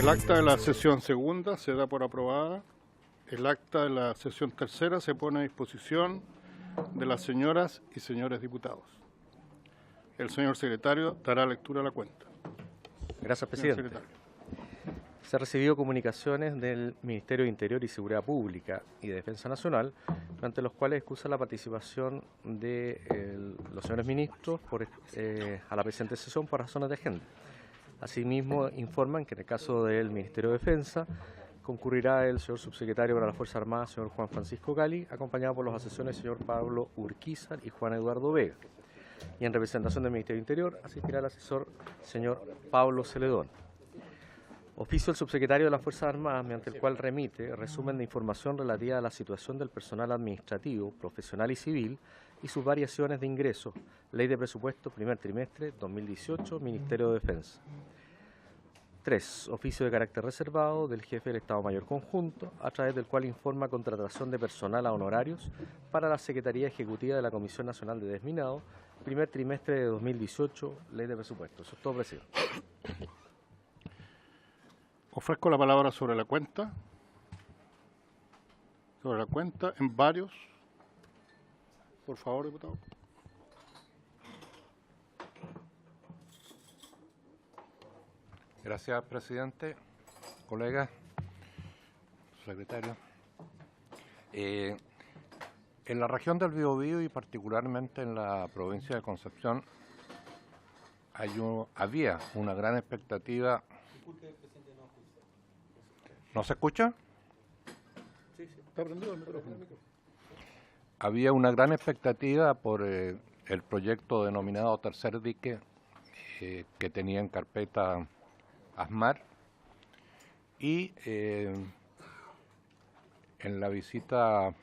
El acta de la sesión segunda se da por aprobada. El acta de la sesión tercera se pone a disposición de las señoras y señores diputados. El señor secretario dará lectura a la cuenta. Gracias, presidente. Se han recibido comunicaciones del Ministerio de Interior y Seguridad Pública y de Defensa Nacional, ante los cuales excusa la participación de los señores ministros a la presente sesión por razones de agenda. Asimismo, informan que en el caso del Ministerio de Defensa concurrirá el señor subsecretario para las Fuerzas Armadas, señor Juan Francisco Gali, acompañado por los asesores señor Pablo Urquizar y Juan Eduardo Vega. Y en representación del Ministerio de Interior asistirá el asesor señor Pablo Celedón. Oficio del subsecretario de las Fuerzas Armadas, mediante el cual remite resumen de información relativa a la situación del personal administrativo, profesional y civil y sus variaciones de ingresos, Ley de Presupuesto, primer trimestre 2018, Ministerio de Defensa. 3. Oficio de carácter reservado del jefe del Estado Mayor Conjunto, a través del cual informa contratación de personal a honorarios para la Secretaría Ejecutiva de la Comisión Nacional de Desminado, primer trimestre de 2018, Ley de Presupuesto. Eso es todo, presidente. Ofrezco la palabra sobre la cuenta. Sobre la cuenta en varios. Por favor, diputado. Gracias, presidente, colegas, secretario. En la región del Biobío y particularmente en la provincia de Concepción había una gran expectativa. ¿No se escucha? Sí, está prendido el micrófono. Había una gran expectativa por el proyecto denominado Tercer Dique que tenía en carpeta ASMAR, y en la visita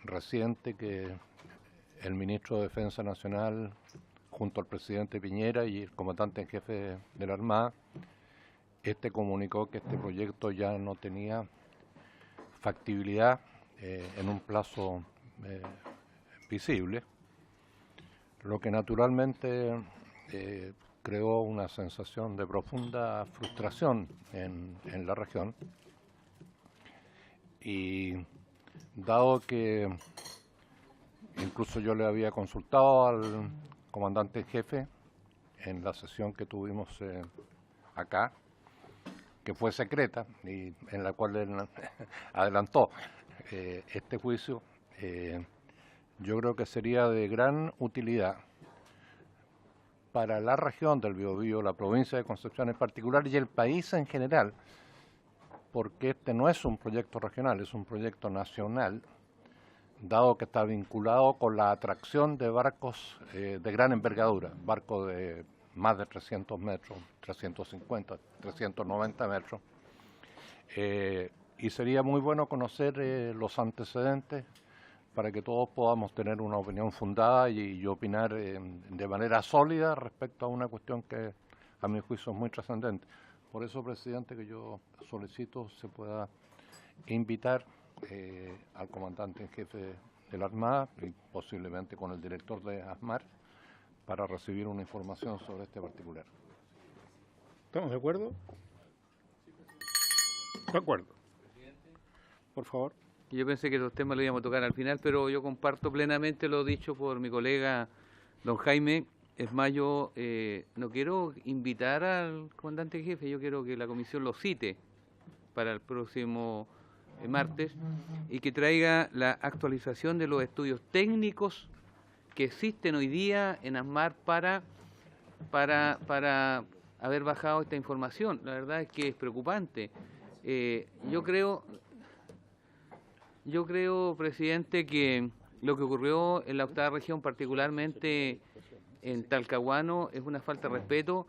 reciente que el ministro de Defensa Nacional junto al presidente Piñera y el comandante en jefe de la Armada, comunicó que este proyecto ya no tenía factibilidad en un plazo visible, lo que naturalmente creó una sensación de profunda frustración en la región. Y dado que incluso yo le había consultado al comandante en jefe en la sesión que tuvimos acá, que fue secreta y en la cual él adelantó este juicio, yo creo que sería de gran utilidad para la región del Biobío, la provincia de Concepción en particular y el país en general, porque este no es un proyecto regional, es un proyecto nacional, dado que está vinculado con la atracción de barcos de gran envergadura, barcos de más de 300 metros, 350, 390 metros, y sería muy bueno conocer los antecedentes para que todos podamos tener una opinión fundada y opinar de manera sólida respecto a una cuestión que a mi juicio es muy trascendente. Por eso, presidente, que yo solicito se pueda invitar al comandante en jefe de la Armada y posiblemente con el director de ASMAR para recibir una información sobre este particular. ¿Estamos de acuerdo? De acuerdo. Por favor. Yo pensé que los temas los íbamos a tocar al final, pero yo comparto plenamente lo dicho por mi colega don Jaime. Es más, yo no quiero invitar al comandante jefe, yo quiero que la comisión lo cite para el próximo martes y que traiga la actualización de los estudios técnicos que existen hoy día en ASMAR para haber bajado esta información. La verdad es que es preocupante. Yo creo, presidente, que lo que ocurrió en la octava región, particularmente en Talcahuano, es una falta de respeto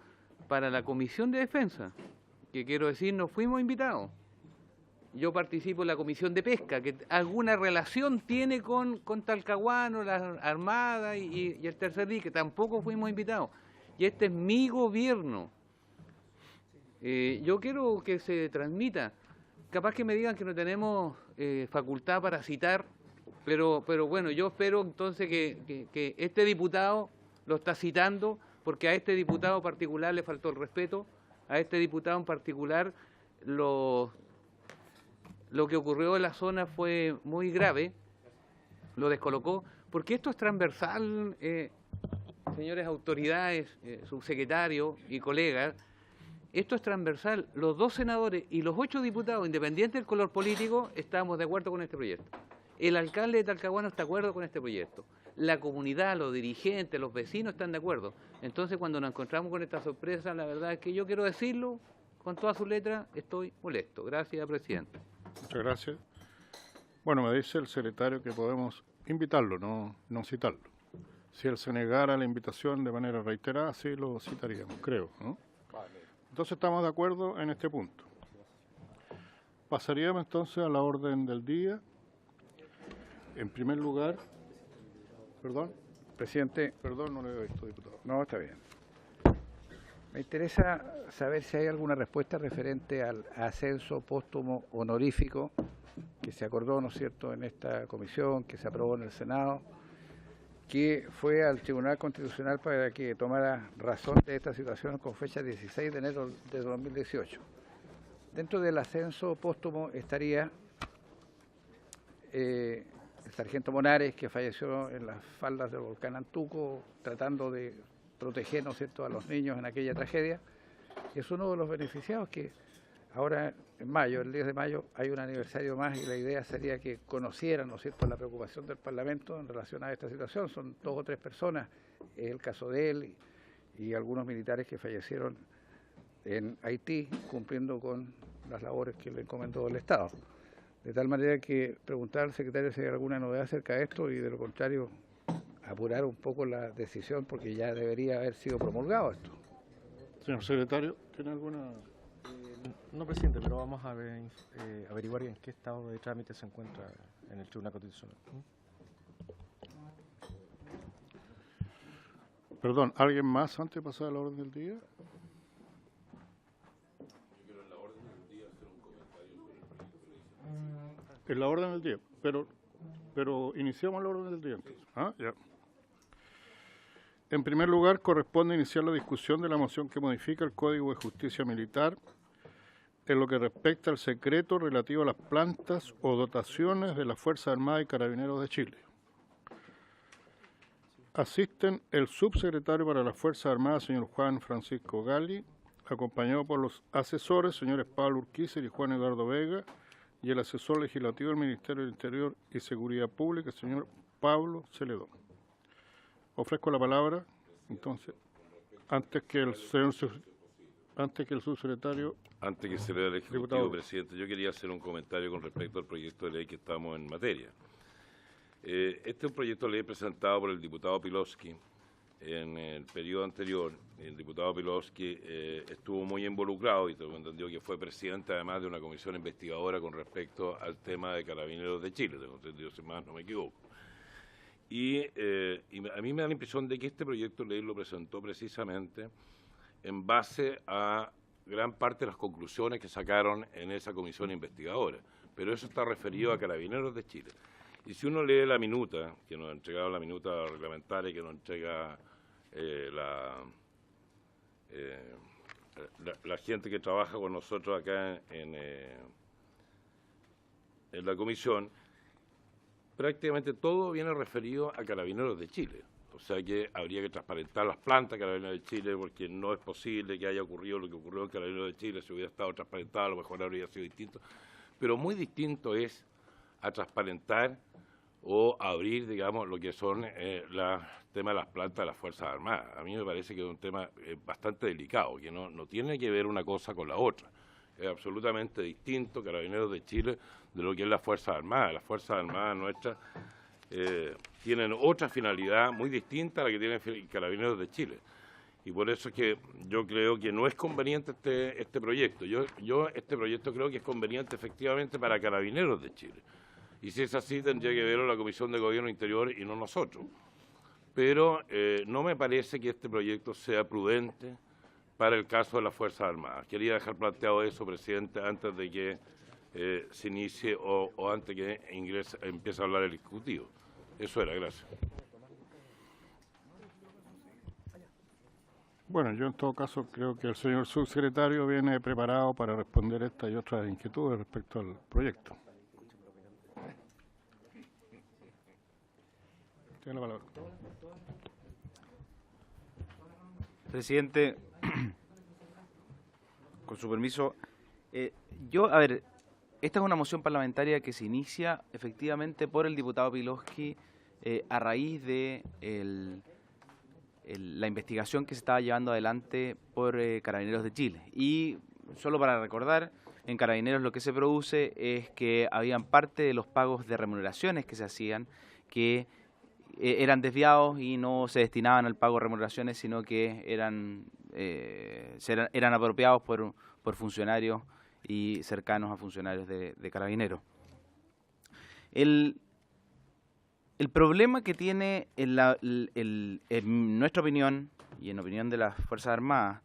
para la Comisión de Defensa, que quiero decir, no fuimos invitados. Yo participo en la Comisión de Pesca, que alguna relación tiene con Talcahuano, la Armada y el Tercer Dique, que tampoco fuimos invitados. Y este es mi gobierno. Yo quiero que se transmita. Capaz que me digan que no tenemos facultad para citar, pero bueno, yo espero entonces que este diputado lo está citando, porque a este diputado particular le faltó el respeto a este diputado en particular lo que ocurrió en la zona fue muy grave, lo descolocó, porque esto es transversal, señores autoridades, subsecretarios y colegas, esto es transversal. Los 2 senadores y los 8 diputados, independiente del color político, estamos de acuerdo con este proyecto. El alcalde de Talcahuano está de acuerdo con este proyecto. La comunidad, los dirigentes, los vecinos están de acuerdo. Entonces, cuando nos encontramos con esta sorpresa, la verdad es que yo quiero decirlo con toda su letra, estoy molesto. Gracias, presidente. Muchas gracias. Bueno, me dice el secretario que podemos invitarlo, no citarlo. Si él se negara la invitación de manera reiterada, sí lo citaríamos, creo, ¿no? Entonces estamos de acuerdo en este punto. Pasaríamos entonces a la orden del día. En primer lugar, perdón. Presidente. Perdón, no lo he visto, diputado. No, está bien. Me interesa saber si hay alguna respuesta referente al ascenso póstumo honorífico que se acordó, ¿no es cierto?, en esta comisión, que se aprobó en el Senado, que fue al Tribunal Constitucional para que tomara razón de esta situación con fecha 16 de enero de 2018. Dentro del ascenso póstumo estaría el sargento Monares, que falleció en las faldas del volcán Antuco, tratando de proteger, ¿no es cierto?, a los niños en aquella tragedia. Y es uno de los beneficiados que ahora en mayo, el 10 de mayo, hay un aniversario más y la idea sería que conocieran, ¿no es cierto?, la preocupación del Parlamento en relación a esta situación. Son 2 o 3 personas, es el caso de él y algunos militares que fallecieron en Haití cumpliendo con las labores que le encomendó el Estado. De tal manera que preguntar al secretario si hay alguna novedad acerca de esto y de lo contrario apurar un poco la decisión porque ya debería haber sido promulgado esto. Señor secretario, ¿tiene alguna...? No, presidente, pero vamos a averiguar en qué estado de trámite se encuentra en el Tribunal Constitucional. Perdón, ¿alguien más antes de pasar a la orden del día? En la orden del día, pero iniciamos la orden del día entonces. ¿Ah? Ya. En primer lugar, corresponde iniciar la discusión de la moción que modifica el Código de Justicia Militar en lo que respecta al secreto relativo a las plantas o dotaciones de las Fuerzas Armadas y Carabineros de Chile. Asisten el subsecretario para las Fuerzas Armadas, señor Juan Francisco Gali, acompañado por los asesores, señores Pablo Urquiza y Juan Eduardo Vega, y el asesor legislativo del Ministerio del Interior y Seguridad Pública, el señor Pablo Celedón. Ofrezco la palabra, entonces, antes que el subsecretario... Antes que se lea el Ejecutivo, diputado. presidente, yo quería hacer un comentario con respecto al proyecto de ley que estamos en materia. Este es un proyecto de ley presentado por el diputado Pilowski en el periodo anterior. El diputado Pilowski estuvo muy involucrado y tengo entendido que fue presidente además de una comisión investigadora con respecto al tema de Carabineros de Chile, tengo entendido, si más no me equivoco. Y a mí me da la impresión de que este proyecto de ley lo presentó precisamente en base a gran parte de las conclusiones que sacaron en esa comisión investigadora, pero eso está referido a Carabineros de Chile. Y si uno lee la minuta, que nos ha entregado la minuta reglamentaria, que nos entrega la gente que trabaja con nosotros acá en la comisión, prácticamente todo viene referido a Carabineros de Chile. O sea que habría que transparentar las plantas de Carabineros de Chile porque no es posible que haya ocurrido lo que ocurrió en Carabineros de Chile. Si hubiera estado transparentado, a lo mejor habría sido distinto. Pero muy distinto es a transparentar o abrir, digamos, lo que son los temas de las plantas de las Fuerzas Armadas. A mí me parece que es un tema bastante delicado, que no tiene que ver una cosa con la otra. Es absolutamente distinto Carabineros de Chile de lo que es las Fuerzas Armadas. Las Fuerzas Armadas nuestras tienen otra finalidad muy distinta a la que tiene Carabineros de Chile. Y por eso es que yo creo que no es conveniente este proyecto. Yo este proyecto creo que es conveniente efectivamente para Carabineros de Chile. Y si es así, tendría que verlo la Comisión de Gobierno Interior y no nosotros. Pero no me parece que este proyecto sea prudente para el caso de las Fuerzas Armadas. Quería dejar planteado eso, presidente, antes de que se inicie o antes que empiece a hablar el Ejecutivo. Eso era, gracias. Bueno, yo en todo caso creo que el señor subsecretario viene preparado para responder esta y otras inquietudes respecto al proyecto. Tiene la palabra. Presidente, con su permiso, esta es una moción parlamentaria que se inicia efectivamente por el diputado Piloski a raíz de la investigación que se estaba llevando adelante por Carabineros de Chile. Y solo para recordar, en Carabineros lo que se produce es que habían parte de los pagos de remuneraciones que se hacían que eran desviados y no se destinaban al pago de remuneraciones, sino que eran apropiados por funcionarios y cercanos a funcionarios de Carabineros. El problema que tiene en nuestra opinión y en opinión de las Fuerzas Armadas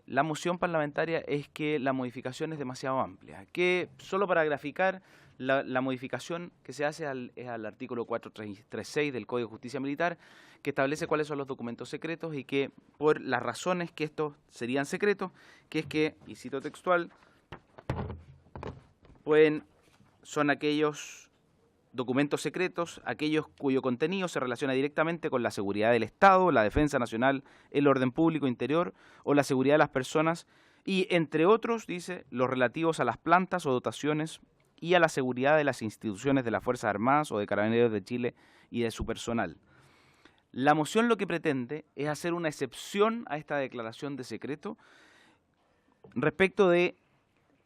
la moción parlamentaria es que la modificación es demasiado amplia. Que solo para graficar, la modificación que se hace es al artículo 436 del Código de Justicia Militar, que establece cuáles son los documentos secretos y que por las razones que estos serían secretos, que es que, y cito textual, son aquellos documentos secretos, aquellos cuyo contenido se relaciona directamente con la seguridad del Estado, la defensa nacional, el orden público interior o la seguridad de las personas y, entre otros, dice, los relativos a las plantas o dotaciones y a la seguridad de las instituciones de las Fuerzas Armadas o de Carabineros de Chile y de su personal. La moción lo que pretende es hacer una excepción a esta declaración de secreto respecto de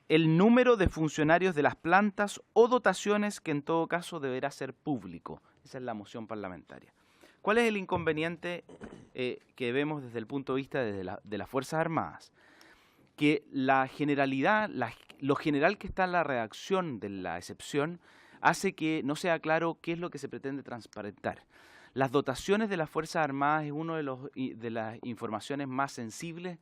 el número de funcionarios de las plantas o dotaciones que en todo caso deberá ser público. Esa es la moción parlamentaria. ¿Cuál es el inconveniente que vemos desde el punto de vista de las Fuerzas Armadas? Que la generalidad, lo general que está en la redacción de la excepción hace que no sea claro qué es lo que se pretende transparentar. Las dotaciones de las Fuerzas Armadas es una de las informaciones más sensibles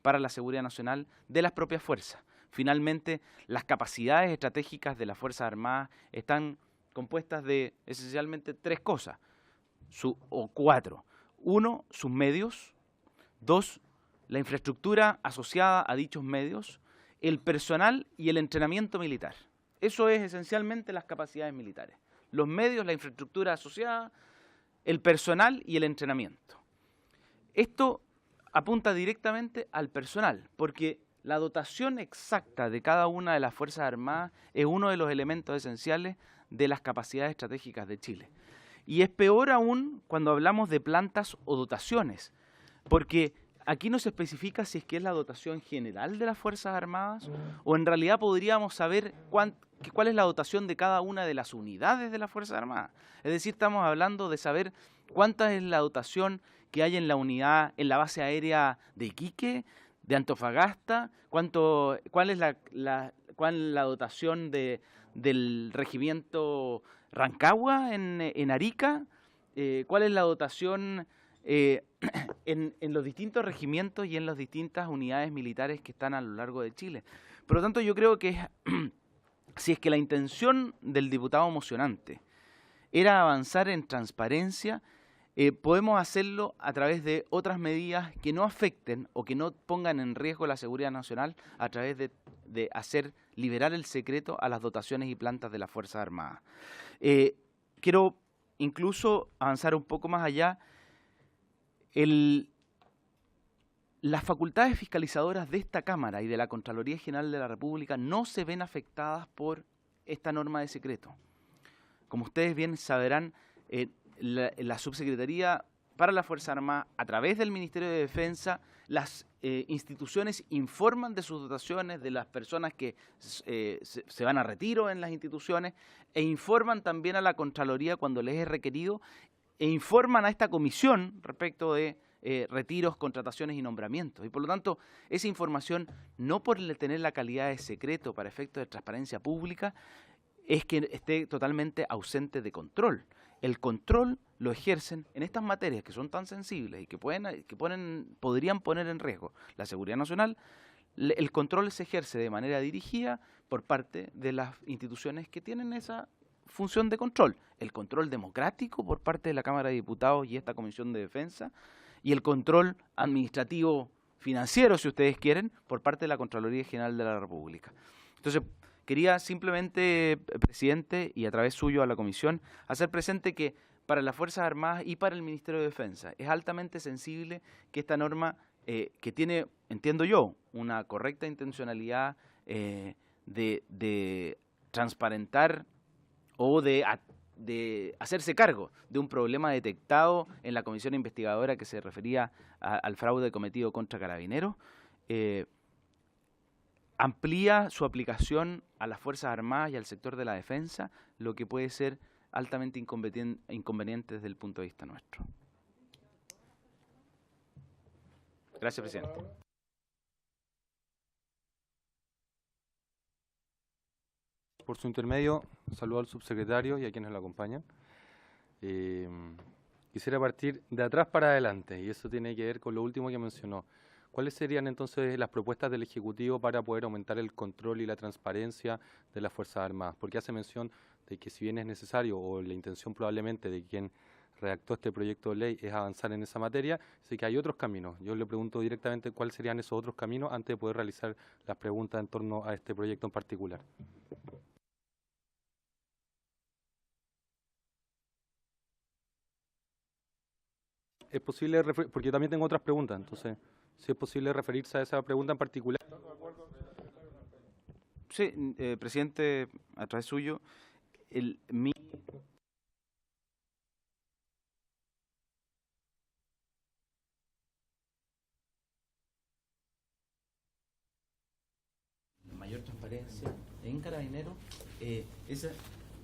para la seguridad nacional de las propias fuerzas. Finalmente, las capacidades estratégicas de las Fuerzas Armadas están compuestas de esencialmente tres cosas, o cuatro. Uno, sus medios. Dos, la infraestructura asociada a dichos medios. El personal y el entrenamiento militar. Eso es esencialmente las capacidades militares. Los medios, la infraestructura asociada, el personal y el entrenamiento. Esto apunta directamente al personal, porque la dotación exacta de cada una de las Fuerzas Armadas es uno de los elementos esenciales de las capacidades estratégicas de Chile. Y es peor aún cuando hablamos de plantas o dotaciones, porque aquí no se especifica si es que es la dotación general de las Fuerzas Armadas o en realidad podríamos saber cuál es la dotación de cada una de las unidades de las Fuerzas Armadas. Es decir, estamos hablando de saber cuánta es la dotación que hay en la unidad, en la base aérea de Iquique, de Antofagasta, cuál es la dotación del regimiento Rancagua en Arica, cuál es la dotación en los distintos regimientos y en las distintas unidades militares que están a lo largo de Chile. Por lo tanto, yo creo que si es que la intención del diputado mocionante era avanzar en transparencia, podemos hacerlo a través de otras medidas que no afecten o que no pongan en riesgo la seguridad nacional a través de hacer liberar el secreto a las dotaciones y plantas de las Fuerzas Armadas. Quiero incluso avanzar un poco más allá. Las facultades fiscalizadoras de esta Cámara y de la Contraloría General de la República no se ven afectadas por esta norma de secreto. Como ustedes bien sabrán, la Subsecretaría para la Fuerza Armada, a través del Ministerio de Defensa, las instituciones informan de sus dotaciones, de las personas que se van a retiro en las instituciones, e informan también a la Contraloría cuando les es requerido, e informan a esta comisión respecto de retiros, contrataciones y nombramientos. Y por lo tanto, esa información, no por tener la calidad de secreto para efectos de transparencia pública, es que esté totalmente ausente de control. El control lo ejercen en estas materias que son tan sensibles y que podrían poner en riesgo la seguridad nacional. El control se ejerce de manera dirigida por parte de las instituciones que tienen esa función de control. El control democrático por parte de la Cámara de Diputados y esta Comisión de Defensa, y el control administrativo financiero, si ustedes quieren, por parte de la Contraloría General de la República. Entonces, quería simplemente, presidente, y a través suyo a la comisión, hacer presente que para las Fuerzas Armadas y para el Ministerio de Defensa es altamente sensible que esta norma, que tiene, entiendo yo, una correcta intencionalidad de transparentar o de hacerse cargo de un problema detectado en la comisión investigadora que se refería al fraude cometido contra Carabineros, amplía su aplicación a las Fuerzas Armadas y al sector de la defensa, lo que puede ser altamente inconveniente desde el punto de vista nuestro. Gracias, presidente. Por su intermedio, saludo al subsecretario y a quienes lo acompañan. Quisiera partir de atrás para adelante, y eso tiene que ver con lo último que mencionó. ¿Cuáles serían entonces las propuestas del Ejecutivo para poder aumentar el control y la transparencia de las Fuerzas Armadas? Porque hace mención de que si bien es necesario, o la intención probablemente de quien redactó este proyecto de ley es avanzar en esa materia, sé que hay otros caminos. Yo le pregunto directamente cuáles serían esos otros caminos antes de poder realizar las preguntas en torno a este proyecto en particular. Es posible, porque yo también tengo otras preguntas, entonces, si es posible referirse a esa pregunta en particular. Sí, presidente, a través suyo, mi mayor transparencia en Carabineros, esa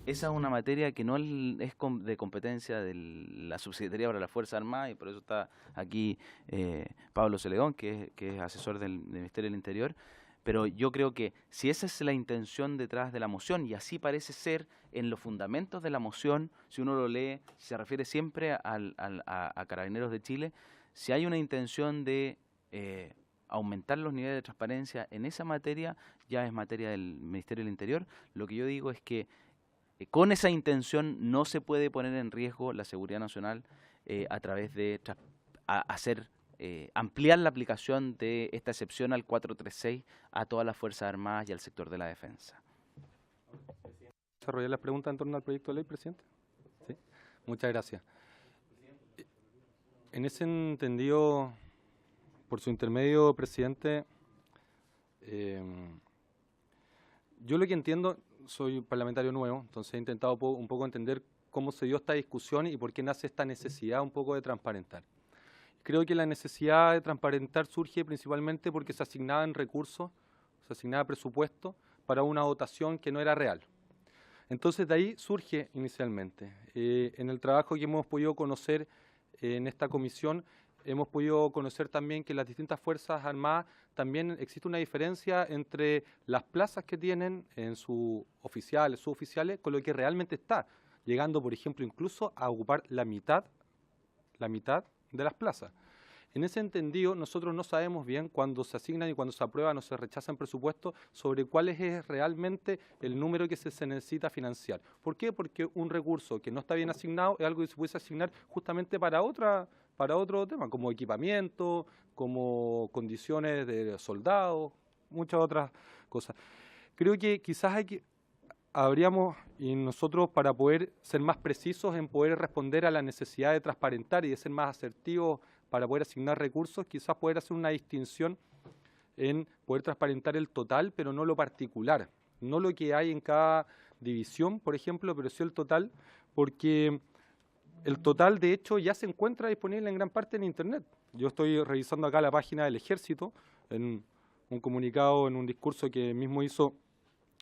es una materia que no es de competencia de la Subsecretaría para la Fuerza Armada, y por eso está aquí Pablo Celedón, que es asesor del Ministerio del Interior. Pero yo creo que si esa es la intención detrás de la moción, y así parece ser en los fundamentos de la moción, si uno lo lee, se refiere siempre a Carabineros de Chile, si hay una intención de aumentar los niveles de transparencia en esa materia, ya es materia del Ministerio del Interior. Lo que yo digo es que con esa intención no se puede poner en riesgo la seguridad nacional a través de ampliar la aplicación de esta excepción al 436 a todas las Fuerzas Armadas y al sector de la defensa. ¿Desarrollar las preguntas en torno al proyecto de ley, presidente? ¿Sí? Muchas gracias. En ese entendido, por su intermedio, presidente, yo lo que entiendo, soy parlamentario nuevo, entonces he intentado un poco entender cómo se dio esta discusión y por qué nace esta necesidad un poco de transparentar. Creo que la necesidad de transparentar surge principalmente porque se asignaban recursos, se asignaba presupuesto para una dotación que no era real. Entonces de ahí surge inicialmente. En el trabajo que hemos podido conocer en esta comisión, hemos podido conocer también que las distintas Fuerzas Armadas también existe una diferencia entre las plazas que tienen en sus oficiales, suboficiales, con lo que realmente está, llegando, por ejemplo, incluso a ocupar la mitad de las plazas. En ese entendido, nosotros no sabemos bien cuándo se asignan y cuándo se aprueban o se rechazan presupuestos sobre cuál es realmente el número que se necesita financiar. ¿Por qué? Porque un recurso que no está bien asignado es algo que se puede asignar justamente para otro tema, como equipamiento, como condiciones de soldados, muchas otras cosas. Creo que quizás habríamos, y nosotros para poder ser más precisos en poder responder a la necesidad de transparentar y de ser más asertivos para poder asignar recursos, quizás poder hacer una distinción en poder transparentar el total, pero no lo particular, no lo que hay en cada división, por ejemplo, pero sí el total, porque el total, de hecho, ya se encuentra disponible en gran parte en Internet. Yo estoy revisando acá la página del Ejército, en un comunicado, en un discurso que mismo hizo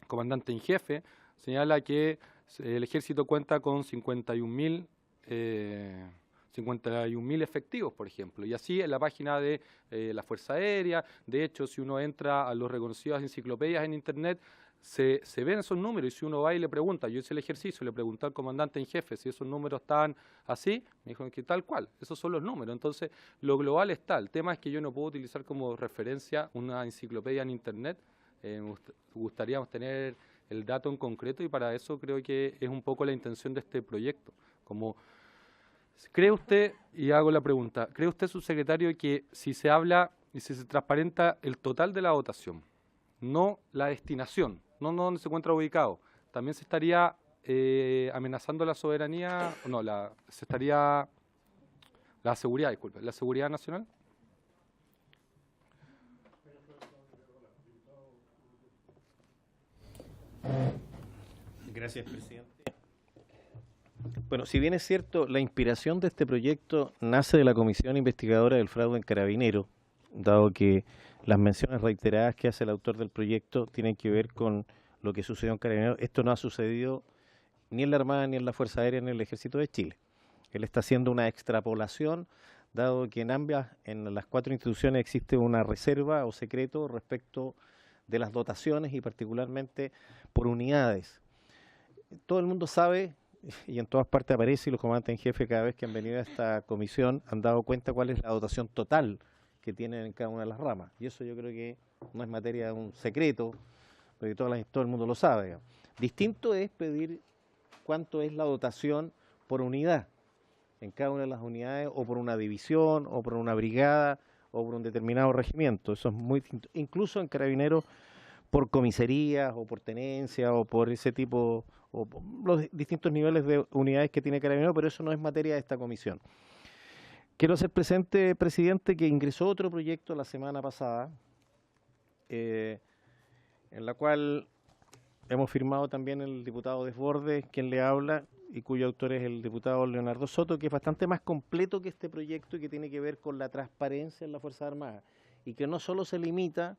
el comandante en jefe, señala que el Ejército cuenta con 51.000 efectivos, por ejemplo, y así en la página de la Fuerza Aérea. De hecho, si uno entra a los reconocidas enciclopedias en Internet, se ven esos números, y si uno va y le pregunta, yo hice el ejercicio, le pregunté al comandante en jefe si esos números estaban así, me dijo que tal cual, esos son los números. Entonces, lo global está. El tema es que yo no puedo utilizar como referencia una enciclopedia en Internet. Gustaríamos tener el dato en concreto, y para eso creo que es un poco la intención de este proyecto, como ¿Cree usted, y hago la pregunta, cree usted, subsecretario, que si se habla y si se transparenta el total de la dotación, no la destinación, no dónde se encuentra ubicado, también se estaría amenazando la soberanía, no, se estaría, la seguridad, disculpe, la seguridad nacional? Gracias, presidente. Bueno, si bien es cierto, la inspiración de este proyecto nace de la Comisión Investigadora del Fraude en Carabineros, dado que las menciones reiteradas que hace el autor del proyecto tienen que ver con lo que sucedió en Carabineros. Esto no ha sucedido ni en la Armada, ni en la Fuerza Aérea, ni en el Ejército de Chile. Él está haciendo una extrapolación, dado que en las 4 instituciones existe una reserva o secreto respecto de las dotaciones y particularmente por unidades. Todo el mundo sabe, y en todas partes aparece, y los comandantes en jefe cada vez que han venido a esta comisión han dado cuenta cuál es la dotación total que tienen en cada una de las ramas. Y eso yo creo que no es materia de un secreto, porque todo el mundo lo sabe, digamos. Distinto es pedir cuánto es la dotación por unidad, en cada una de las unidades, o por una división, o por una brigada, o por un determinado regimiento. Eso es muy distinto. Incluso en Carabineros, por comisarías, o por tenencia, o por ese tipo, o por los distintos niveles de unidades que tiene Carabineros, pero eso no es materia de esta comisión. Quiero hacer presente, presidente, que ingresó otro proyecto la semana pasada, en la cual hemos firmado también el diputado Desbordes, quien le habla, y cuyo autor es el diputado Leonardo Soto, que es bastante más completo que este proyecto y que tiene que ver con la transparencia en las Fuerzas Armadas, y que no solo se limita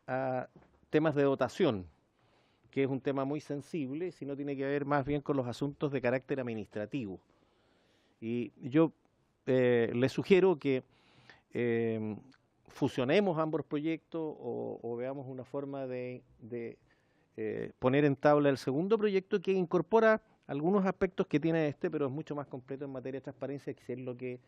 a temas de dotación, que es un tema muy sensible, sino tiene que ver más bien con los asuntos de carácter administrativo. Y yo le sugiero que fusionemos ambos proyectos o veamos una forma de poner en tabla el segundo proyecto, que incorpora algunos aspectos que tiene este, pero es mucho más completo en materia de transparencia, que es lo que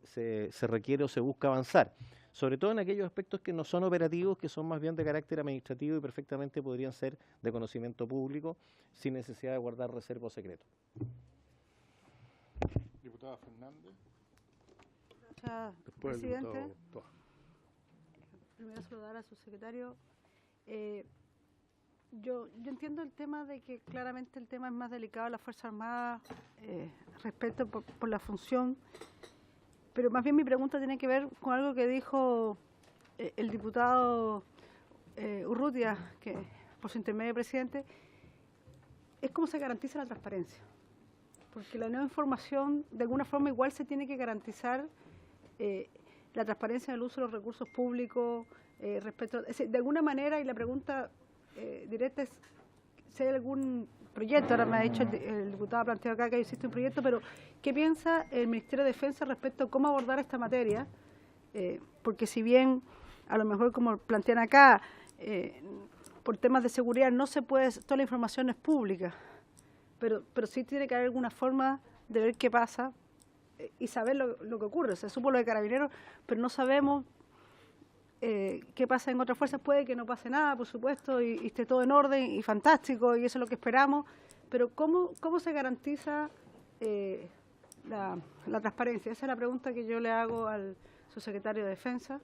se requiere o se busca avanzar. Sobre todo en aquellos aspectos que no son operativos, que son más bien de carácter administrativo y perfectamente podrían ser de conocimiento público sin necesidad de guardar reserva o secreto. Diputada Fernández. Gracias, Después presidente. el diputado Toa. Primero saludar a su secretario. Yo entiendo el tema de que claramente el tema es más delicado de las Fuerzas Armadas, respeto por la función, pero más bien mi pregunta tiene que ver con algo que dijo el diputado Urrutia, que por su intermedio, presidente, es cómo se garantiza la transparencia. Porque la nueva información, de alguna forma, igual se tiene que garantizar la transparencia en el uso de los recursos públicos, de alguna manera, y la pregunta directa es si hay algún proyecto. Ahora me ha dicho el diputado, ha planteado acá que existe un proyecto, pero ¿qué piensa el Ministerio de Defensa respecto a cómo abordar esta materia? Porque si bien, a lo mejor como plantean acá, por temas de seguridad no se puede, toda la información es pública, pero sí tiene que haber alguna forma de ver qué pasa y saber lo que ocurre. Se supo lo de Carabineros, pero no sabemos qué pasa en otras fuerzas. Puede que no pase nada, por supuesto, y esté todo en orden y fantástico, y eso es lo que esperamos, pero ¿cómo se garantiza la transparencia? Esa es la pregunta que yo le hago al subsecretario de Defensa.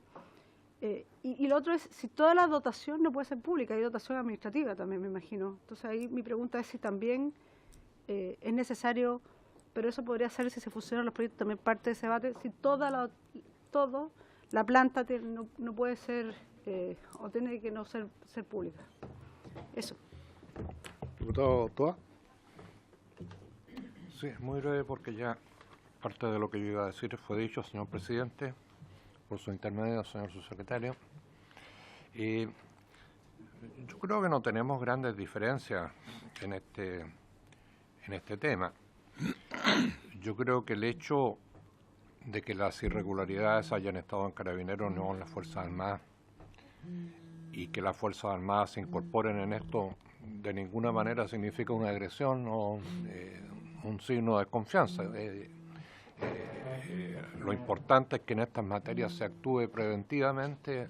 Y lo otro es, si toda la dotación no puede ser pública, hay dotación administrativa también, me imagino. Entonces ahí mi pregunta es si también es necesario, pero eso podría ser, si se fusionan los proyectos, también parte de ese debate, si la planta no puede ser o tiene que no ser pública. Eso. Diputado Toa. Sí, muy breve, porque ya parte de lo que yo iba a decir fue dicho, señor presidente, por su intermedio, señor subsecretario. Y yo creo que no tenemos grandes diferencias en este tema. Yo creo que el hecho de que las irregularidades hayan estado en Carabineros, no en las Fuerzas Armadas, y que las Fuerzas Armadas se incorporen en esto, de ninguna manera significa una agresión o un signo de confianza. Lo importante es que en estas materias se actúe preventivamente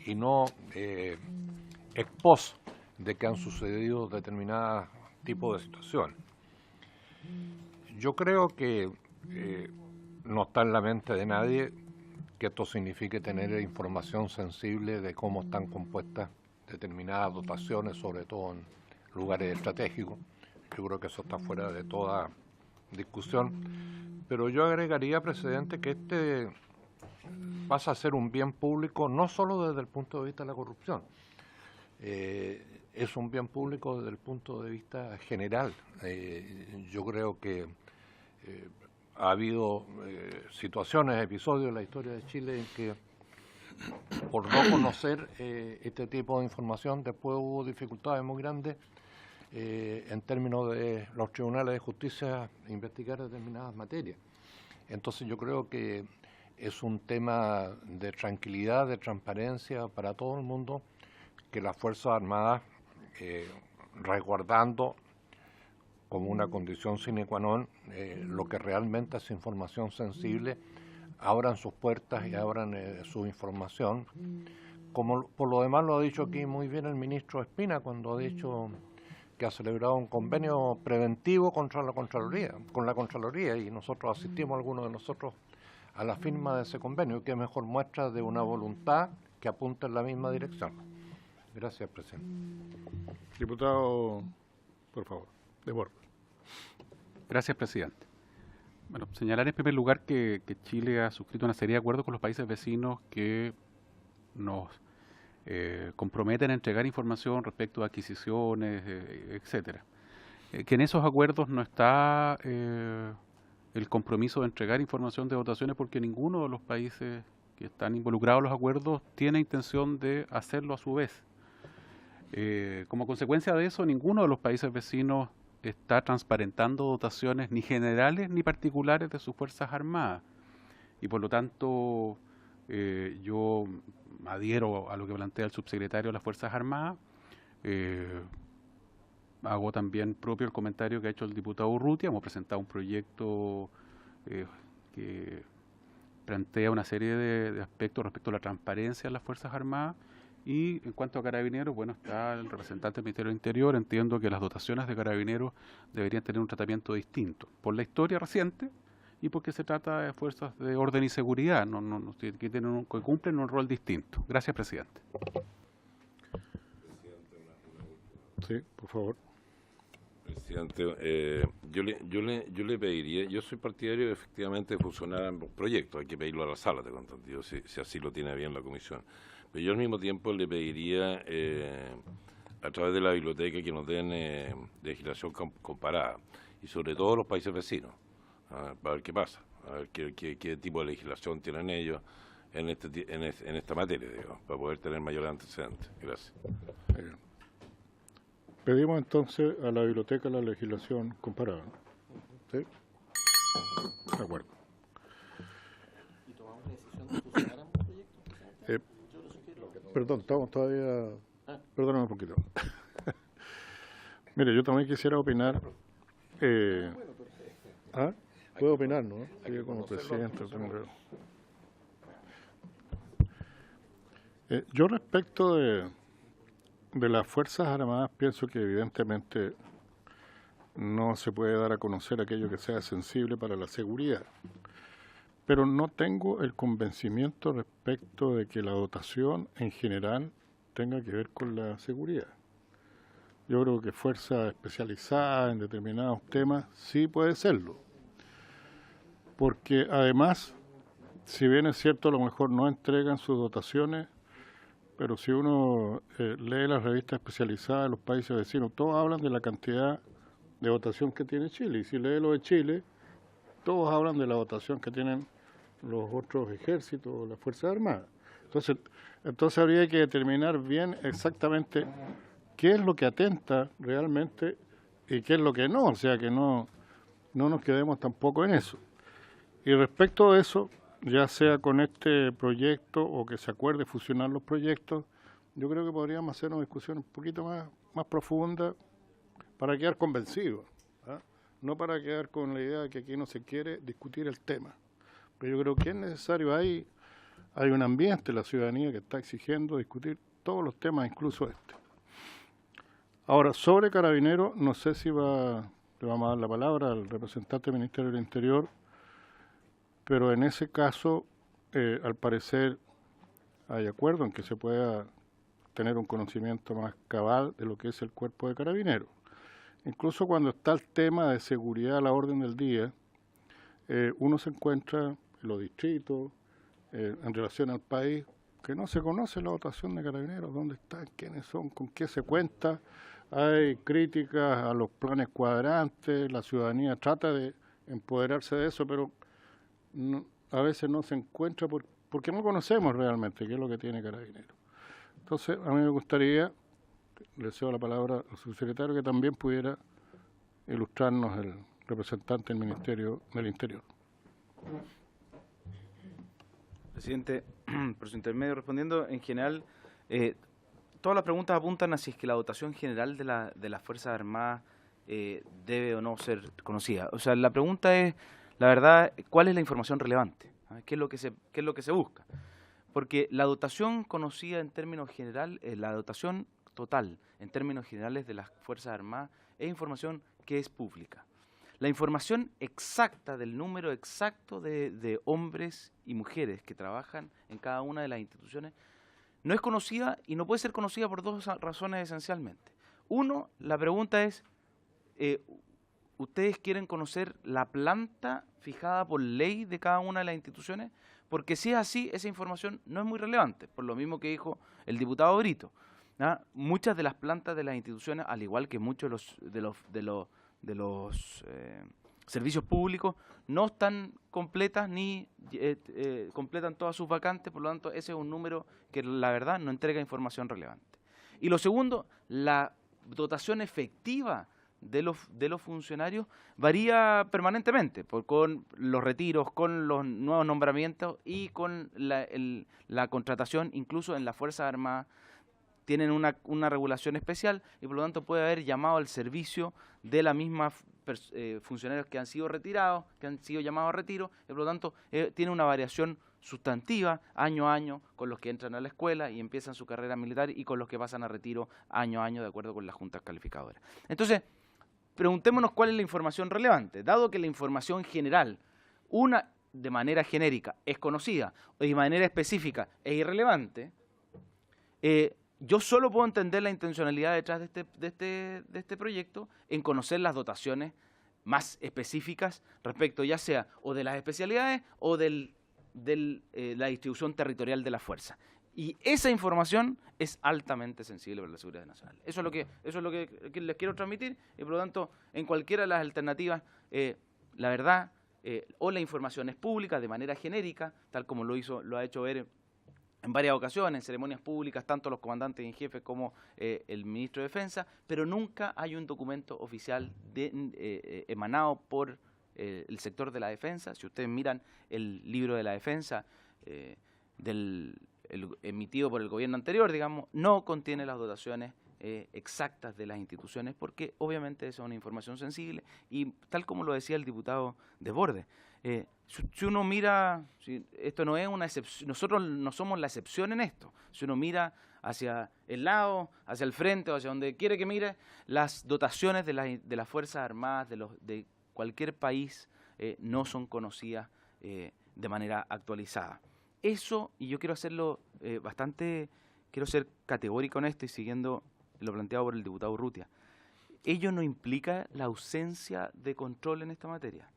y no ex post de que han sucedido determinados tipos de situaciones. Yo creo que no está en la mente de nadie que esto signifique tener información sensible de cómo están compuestas determinadas dotaciones, sobre todo en lugares estratégicos. Yo creo que eso está fuera de toda discusión. Pero yo agregaría, presidente, que este pasa a ser un bien público no solo desde el punto de vista de la corrupción, es un bien público desde el punto de vista general. Yo creo que ha habido situaciones, episodios en la historia de Chile en que por no conocer este tipo de información después hubo dificultades muy grandes en términos de los tribunales de justicia investigar determinadas materias. Entonces yo creo que es un tema de tranquilidad, de transparencia para todo el mundo, que las Fuerzas Armadas, resguardando como una condición sine qua non lo que realmente es información sensible, abran sus puertas y abran su información. Como por lo demás lo ha dicho aquí muy bien el ministro Espina cuando ha dicho que ha celebrado un convenio preventivo contra la Contraloría, y nosotros asistimos, algunos de nosotros, a la firma de ese convenio, que es mejor muestra de una voluntad que apunta en la misma dirección. Gracias, presidente. Diputado, por favor, de Borja. Gracias, presidente. Bueno, señalar en primer lugar que Chile ha suscrito una serie de acuerdos con los países vecinos que nos comprometen a entregar información respecto a adquisiciones, etcétera. Que en esos acuerdos no está el compromiso de entregar información de votaciones, porque ninguno de los países que están involucrados en los acuerdos tiene intención de hacerlo a su vez. Como consecuencia de eso, ninguno de los países vecinos está transparentando dotaciones ni generales ni particulares de sus Fuerzas Armadas. Y por lo tanto, yo adhiero a lo que plantea el subsecretario de las Fuerzas Armadas. Hago también propio el comentario que ha hecho el diputado Urrutia. Hemos presentado un proyecto que plantea una serie de aspectos respecto a la transparencia en las Fuerzas Armadas. Y en cuanto a Carabineros, bueno, está el representante del Ministerio del Interior. Entiendo que las dotaciones de Carabineros deberían tener un tratamiento distinto por la historia reciente y porque se trata de fuerzas de orden y seguridad, que cumplen un rol distinto. Gracias, presidente. Sí, por favor. Presidente, yo le pediría, yo soy partidario efectivamente de funcionar ambos proyectos, hay que pedirlo a la sala, te contengo, si así lo tiene bien la comisión. Pero yo al mismo tiempo le pediría a través de la biblioteca que nos den legislación comparada, y sobre todo los países vecinos, para ver qué pasa, a ver qué tipo de legislación tienen ellos en esta materia, digamos, para poder tener mayores antecedentes. Gracias. Pedimos entonces a la biblioteca la legislación comparada, ¿no? ¿Sí? De acuerdo. ¿Y tomamos la decisión de fusionar ambos proyectos, presidente? Yo lo sugiero. Perdón, estamos todavía... Perdóname un poquito. Mire, yo también quisiera opinar... Puedo opinar, ¿no? Sí, como presidente. Yo respecto de las Fuerzas Armadas pienso que evidentemente no se puede dar a conocer aquello que sea sensible para la seguridad, pero no tengo el convencimiento respecto de que la dotación en general tenga que ver con la seguridad. Yo creo que fuerzas especializadas en determinados temas sí puede serlo, porque además, si bien es cierto, a lo mejor no entregan sus dotaciones, pero si uno lee las revistas especializadas de los países vecinos, todos hablan de la cantidad de votación que tiene Chile. Y si lee lo de Chile, todos hablan de la votación que tienen los otros ejércitos, las Fuerzas Armadas. Entonces habría que determinar bien exactamente qué es lo que atenta realmente y qué es lo que no. O sea, que no nos quedemos tampoco en eso. Y respecto de eso, ya sea con este proyecto o que se acuerde fusionar los proyectos, yo creo que podríamos hacer una discusión un poquito más profunda para quedar convencidos, no para quedar con la idea de que aquí no se quiere discutir el tema. Pero yo creo que es necesario, hay un ambiente en la ciudadanía que está exigiendo discutir todos los temas, incluso este. Ahora, sobre Carabineros, no sé si le vamos a dar la palabra al representante del Ministerio del Interior, pero en ese caso, al parecer, hay acuerdo en que se pueda tener un conocimiento más cabal de lo que es el cuerpo de carabineros. Incluso cuando está el tema de seguridad a la orden del día, uno se encuentra en los distritos, en relación al país, que no se conoce la dotación de carabineros, dónde están, quiénes son, con qué se cuenta. Hay críticas a los planes cuadrantes, la ciudadanía trata de empoderarse de eso, pero a veces no se encuentra porque no conocemos realmente qué es lo que tiene Carabineros. Entonces, a mí me gustaría, le cedo la palabra al subsecretario, que también pudiera ilustrarnos el representante del Ministerio del Interior. Presidente, por su intermedio, respondiendo, en general, todas las preguntas apuntan a si es que la dotación general de las Fuerzas Armadas debe o no ser conocida. O sea, la pregunta es, la verdad, ¿cuál es la información relevante? ¿Qué es lo que se busca? Porque la dotación conocida en términos generales, la dotación total en términos generales de las Fuerzas Armadas es información que es pública. La información exacta del número exacto de hombres y mujeres que trabajan en cada una de las instituciones no es conocida y no puede ser conocida por dos razones esencialmente. Uno, la pregunta es, ¿ustedes quieren conocer la planta fijada por ley de cada una de las instituciones? Porque si es así, esa información no es muy relevante, por lo mismo que dijo el diputado Brito. Muchas de las plantas de las instituciones, al igual que muchos de los servicios públicos, no están completas ni completan todas sus vacantes, por lo tanto ese es un número que la verdad no entrega información relevante. Y lo segundo, la dotación efectiva de los funcionarios varía permanentemente, con los retiros, con los nuevos nombramientos y con la contratación, incluso en las Fuerzas Armadas tienen una regulación especial y por lo tanto puede haber llamado al servicio de la misma funcionarios que han sido retirados, que han sido llamados a retiro, y por lo tanto tiene una variación sustantiva año a año con los que entran a la escuela y empiezan su carrera militar y con los que pasan a retiro año a año de acuerdo con las juntas calificadoras. Entonces, preguntémonos cuál es la información relevante. Dado que la información general, una de manera genérica es conocida o de manera específica es irrelevante, yo solo puedo entender la intencionalidad detrás de este proyecto en conocer las dotaciones más específicas respecto ya sea o de las especialidades o de la distribución territorial de la fuerza. Y esa información es altamente sensible para la seguridad nacional. Eso es lo que les quiero transmitir y por lo tanto en cualquiera de las alternativas, la verdad, o la información es pública de manera genérica, tal como lo ha hecho ver en varias ocasiones, en ceremonias públicas, tanto los comandantes en jefe como el ministro de Defensa, pero nunca hay un documento oficial emanado por el sector de la defensa. Si ustedes miran el libro de la defensa emitido por el gobierno anterior, digamos, no contiene las dotaciones exactas de las instituciones, porque obviamente esa es una información sensible y tal como lo decía el diputado Desbordes, si uno mira, esto no es una excepción, nosotros no somos la excepción en esto. Si uno mira hacia el lado, hacia el frente o hacia donde quiere que mire, las dotaciones de las Fuerzas Armadas de cualquier país no son conocidas de manera actualizada. Eso, y yo quiero hacerlo quiero ser categórico en esto y siguiendo lo planteado por el diputado Urrutia, ello no implica la ausencia de control en esta materia.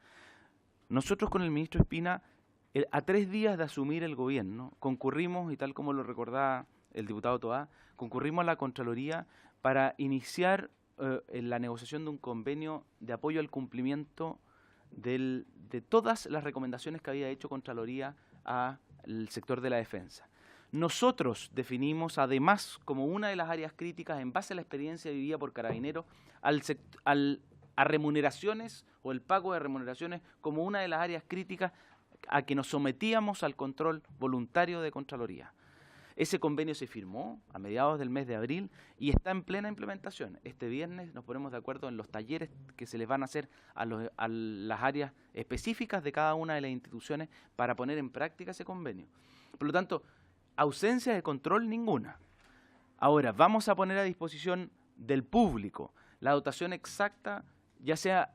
Nosotros con el ministro Espina, a 3 días de asumir el gobierno, concurrimos, y tal como lo recordaba el diputado Toá, concurrimos a la Contraloría para iniciar la negociación de un convenio de apoyo al cumplimiento de todas las recomendaciones que había hecho Contraloría al sector de la defensa. Nosotros definimos, además, como una de las áreas críticas, en base a la experiencia vivida por Carabineros, a remuneraciones o el pago de remuneraciones como una de las áreas críticas a que nos sometíamos al control voluntario de Contraloría. Ese convenio se firmó a mediados del mes de abril y está en plena implementación. Este viernes nos ponemos de acuerdo en los talleres que se les van a hacer a las áreas específicas de cada una de las instituciones para poner en práctica ese convenio. Por lo tanto, ausencia de control ninguna. Ahora, vamos a poner a disposición del público la dotación exacta, ya sea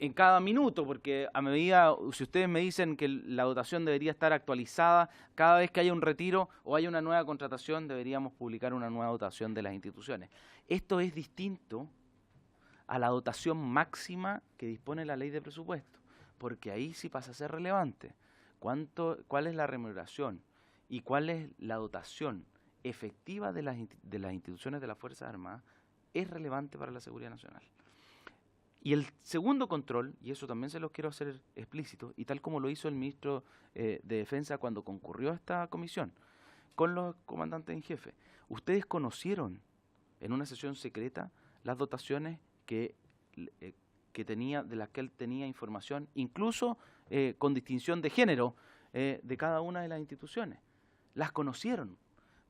en cada minuto, porque a medida, si ustedes me dicen que la dotación debería estar actualizada, cada vez que haya un retiro o haya una nueva contratación, deberíamos publicar una nueva dotación de las instituciones. Esto es distinto a la dotación máxima que dispone la ley de presupuesto, porque ahí sí pasa a ser relevante. ¿Cuál es la remuneración y cuál es la dotación efectiva de las instituciones de las Fuerzas Armadas? Es relevante para la seguridad nacional. Y el segundo control, y eso también se los quiero hacer explícito, y tal como lo hizo el ministro de Defensa cuando concurrió a esta comisión, con los comandantes en jefe, ustedes conocieron en una sesión secreta las dotaciones que tenía, de las que él tenía información, incluso con distinción de género de cada una de las instituciones. Las conocieron.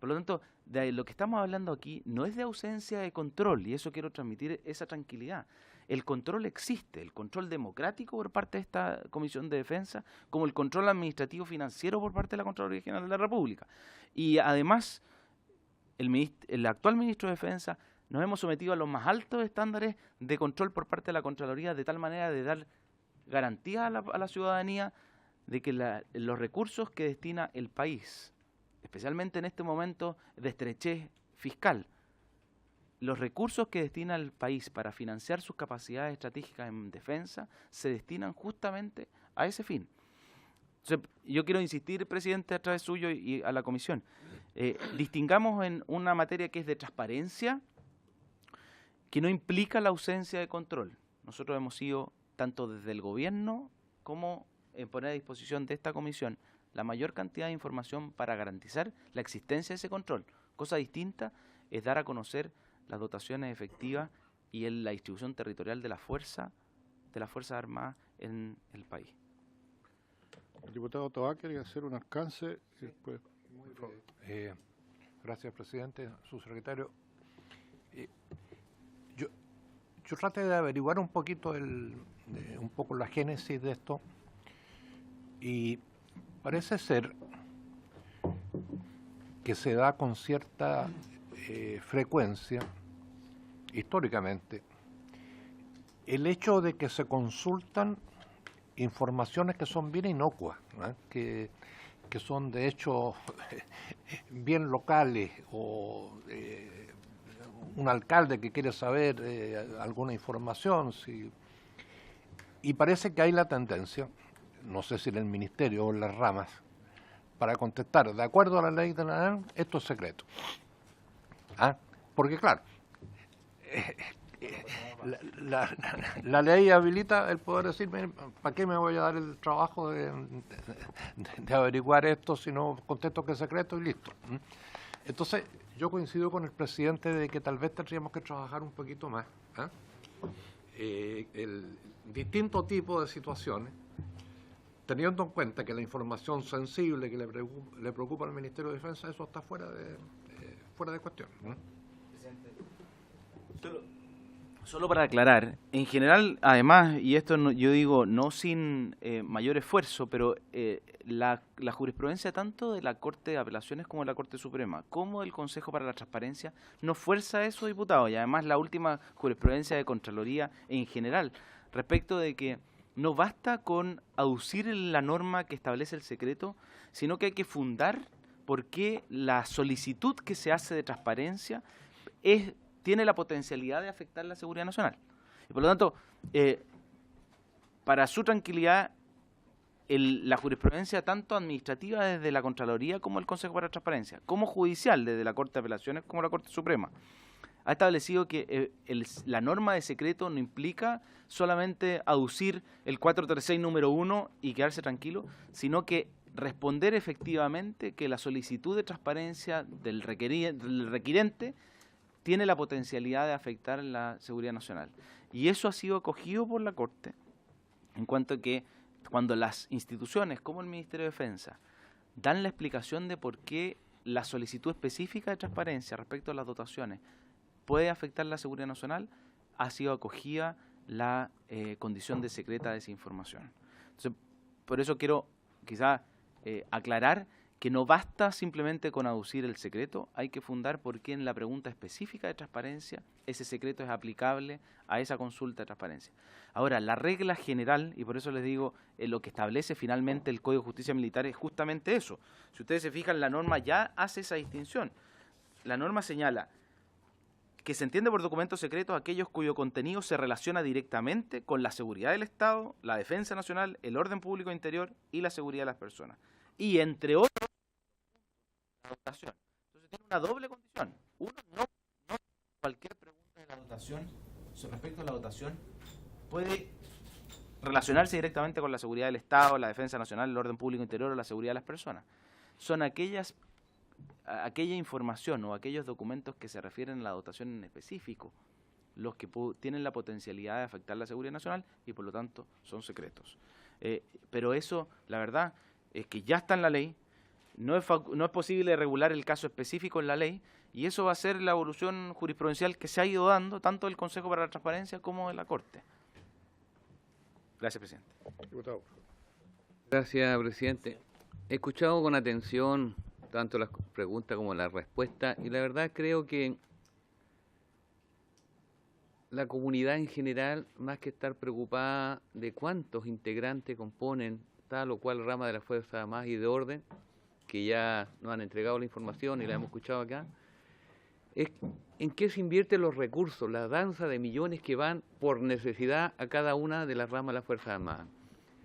Por lo tanto, de lo que estamos hablando aquí no es de ausencia de control, y eso quiero transmitir esa tranquilidad. El control existe, el control democrático por parte de esta Comisión de Defensa, como el control administrativo financiero por parte de la Contraloría General de la República. Y además, el actual ministro de Defensa nos hemos sometido a los más altos estándares de control por parte de la Contraloría, de tal manera de dar garantía a la ciudadanía de que los recursos que destina el país, especialmente en este momento de estrechez fiscal, los recursos que destina el país para financiar sus capacidades estratégicas en defensa se destinan justamente a ese fin. Entonces, yo quiero insistir, presidente, a través suyo y a la comisión, distingamos en una materia que es de transparencia, que no implica la ausencia de control. Nosotros hemos sido, tanto desde el gobierno como en poner a disposición de esta comisión, la mayor cantidad de información para garantizar la existencia de ese control. Cosa distinta es dar a conocer las dotaciones efectivas y la distribución territorial de las Fuerzas Armadas en el país. El diputado Toá quería hacer un alcance y después... Gracias, presidente, subsecretario. Yo traté de averiguar un poquito un poco la génesis de esto, y parece ser que se da con cierta frecuencia, históricamente, el hecho de que se consultan informaciones que son bien inocuas, ¿no? que son de hecho bien locales, o un alcalde que quiere saber alguna información, y parece que hay la tendencia, no sé si en el ministerio o en las ramas, para contestar, de acuerdo a la ley de la ANAN, esto es secreto. Porque claro, la ley habilita el poder decirme, ¿para qué me voy a dar el trabajo de averiguar esto si no contesto que es secreto y listo? Entonces, yo coincido con el presidente de que tal vez tendríamos que trabajar un poquito más el distinto tipo de situaciones, teniendo en cuenta que la información sensible que le preocupa al Ministerio de Defensa, eso está fuera de cuestión, ¿no? Solo para aclarar, en general, además, y esto yo digo no sin mayor esfuerzo, pero la jurisprudencia tanto de la Corte de Apelaciones como de la Corte Suprema, como del Consejo para la Transparencia, no fuerza eso, diputado, y además la última jurisprudencia de Contraloría en general, respecto de que no basta con aducir la norma que establece el secreto, sino que hay que fundar por qué la solicitud que se hace de transparencia tiene la potencialidad de afectar la seguridad nacional. Y por lo tanto, para su tranquilidad, la jurisprudencia tanto administrativa desde la Contraloría como el Consejo para la Transparencia, como judicial desde la Corte de Apelaciones como la Corte Suprema, ha establecido que la norma de secreto no implica solamente aducir el 436 número 1 y quedarse tranquilo, sino que responder efectivamente que la solicitud de transparencia del requirente tiene la potencialidad de afectar la seguridad nacional. Y eso ha sido acogido por la Corte, en cuanto a que cuando las instituciones como el Ministerio de Defensa dan la explicación de por qué la solicitud específica de transparencia respecto a las dotaciones puede afectar la seguridad nacional, ha sido acogida la condición de secreta de esa información. Entonces, por eso quiero quizás aclarar que no basta simplemente con aducir el secreto, hay que fundar por qué en la pregunta específica de transparencia ese secreto es aplicable a esa consulta de transparencia. Ahora, la regla general, y por eso les digo, lo que establece finalmente el Código de Justicia Militar es justamente eso. Si ustedes se fijan, la norma ya hace esa distinción. La norma señala que se entiende por documentos secretos aquellos cuyo contenido se relaciona directamente con la seguridad del Estado, la defensa nacional, el orden público interior y la seguridad de las personas. Y entre otros, la dotación. Entonces tiene una doble condición. Uno, no cualquier pregunta de la dotación, respecto a la dotación, puede relacionarse directamente con la seguridad del Estado, la defensa nacional, el orden público interior o la seguridad de las personas. Son aquella información o aquellos documentos que se refieren a la dotación en específico los que tienen la potencialidad de afectar la seguridad nacional y por lo tanto son secretos. Pero eso, la verdad, es que ya está en la ley, no es posible regular el caso específico en la ley y eso va a ser la evolución jurisprudencial que se ha ido dando tanto del Consejo para la Transparencia como de la Corte. Gracias, presidente. Diputado. Gracias, presidente. He escuchado con atención tanto las preguntas como las respuestas y la verdad creo que la comunidad en general, más que estar preocupada de cuántos integrantes componen tal o cual rama de la Fuerza Armada y de Orden, que ya nos han entregado la información y la hemos escuchado acá, es en qué se invierten los recursos, la danza de millones que van por necesidad a cada una de las ramas de la Fuerza Armada.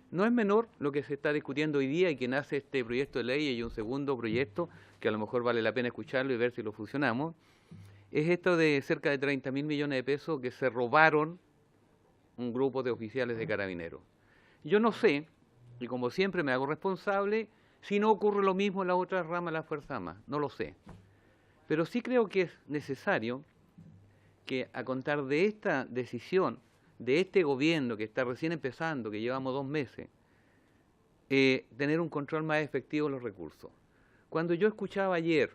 No es menor lo que se está discutiendo hoy día y que nace este proyecto de ley y un segundo proyecto, que a lo mejor vale la pena escucharlo y ver si lo fusionamos, es esto de cerca de 30.000 millones de pesos que se robaron un grupo de oficiales de carabineros. Yo no sé, y como siempre me hago responsable, si no ocurre lo mismo en la otra rama de la Fuerza Armada, no lo sé. Pero sí creo que es necesario que a contar de esta decisión, de este gobierno que está recién empezando, que llevamos 2 meses, tener un control más efectivo de los recursos. Cuando yo escuchaba ayer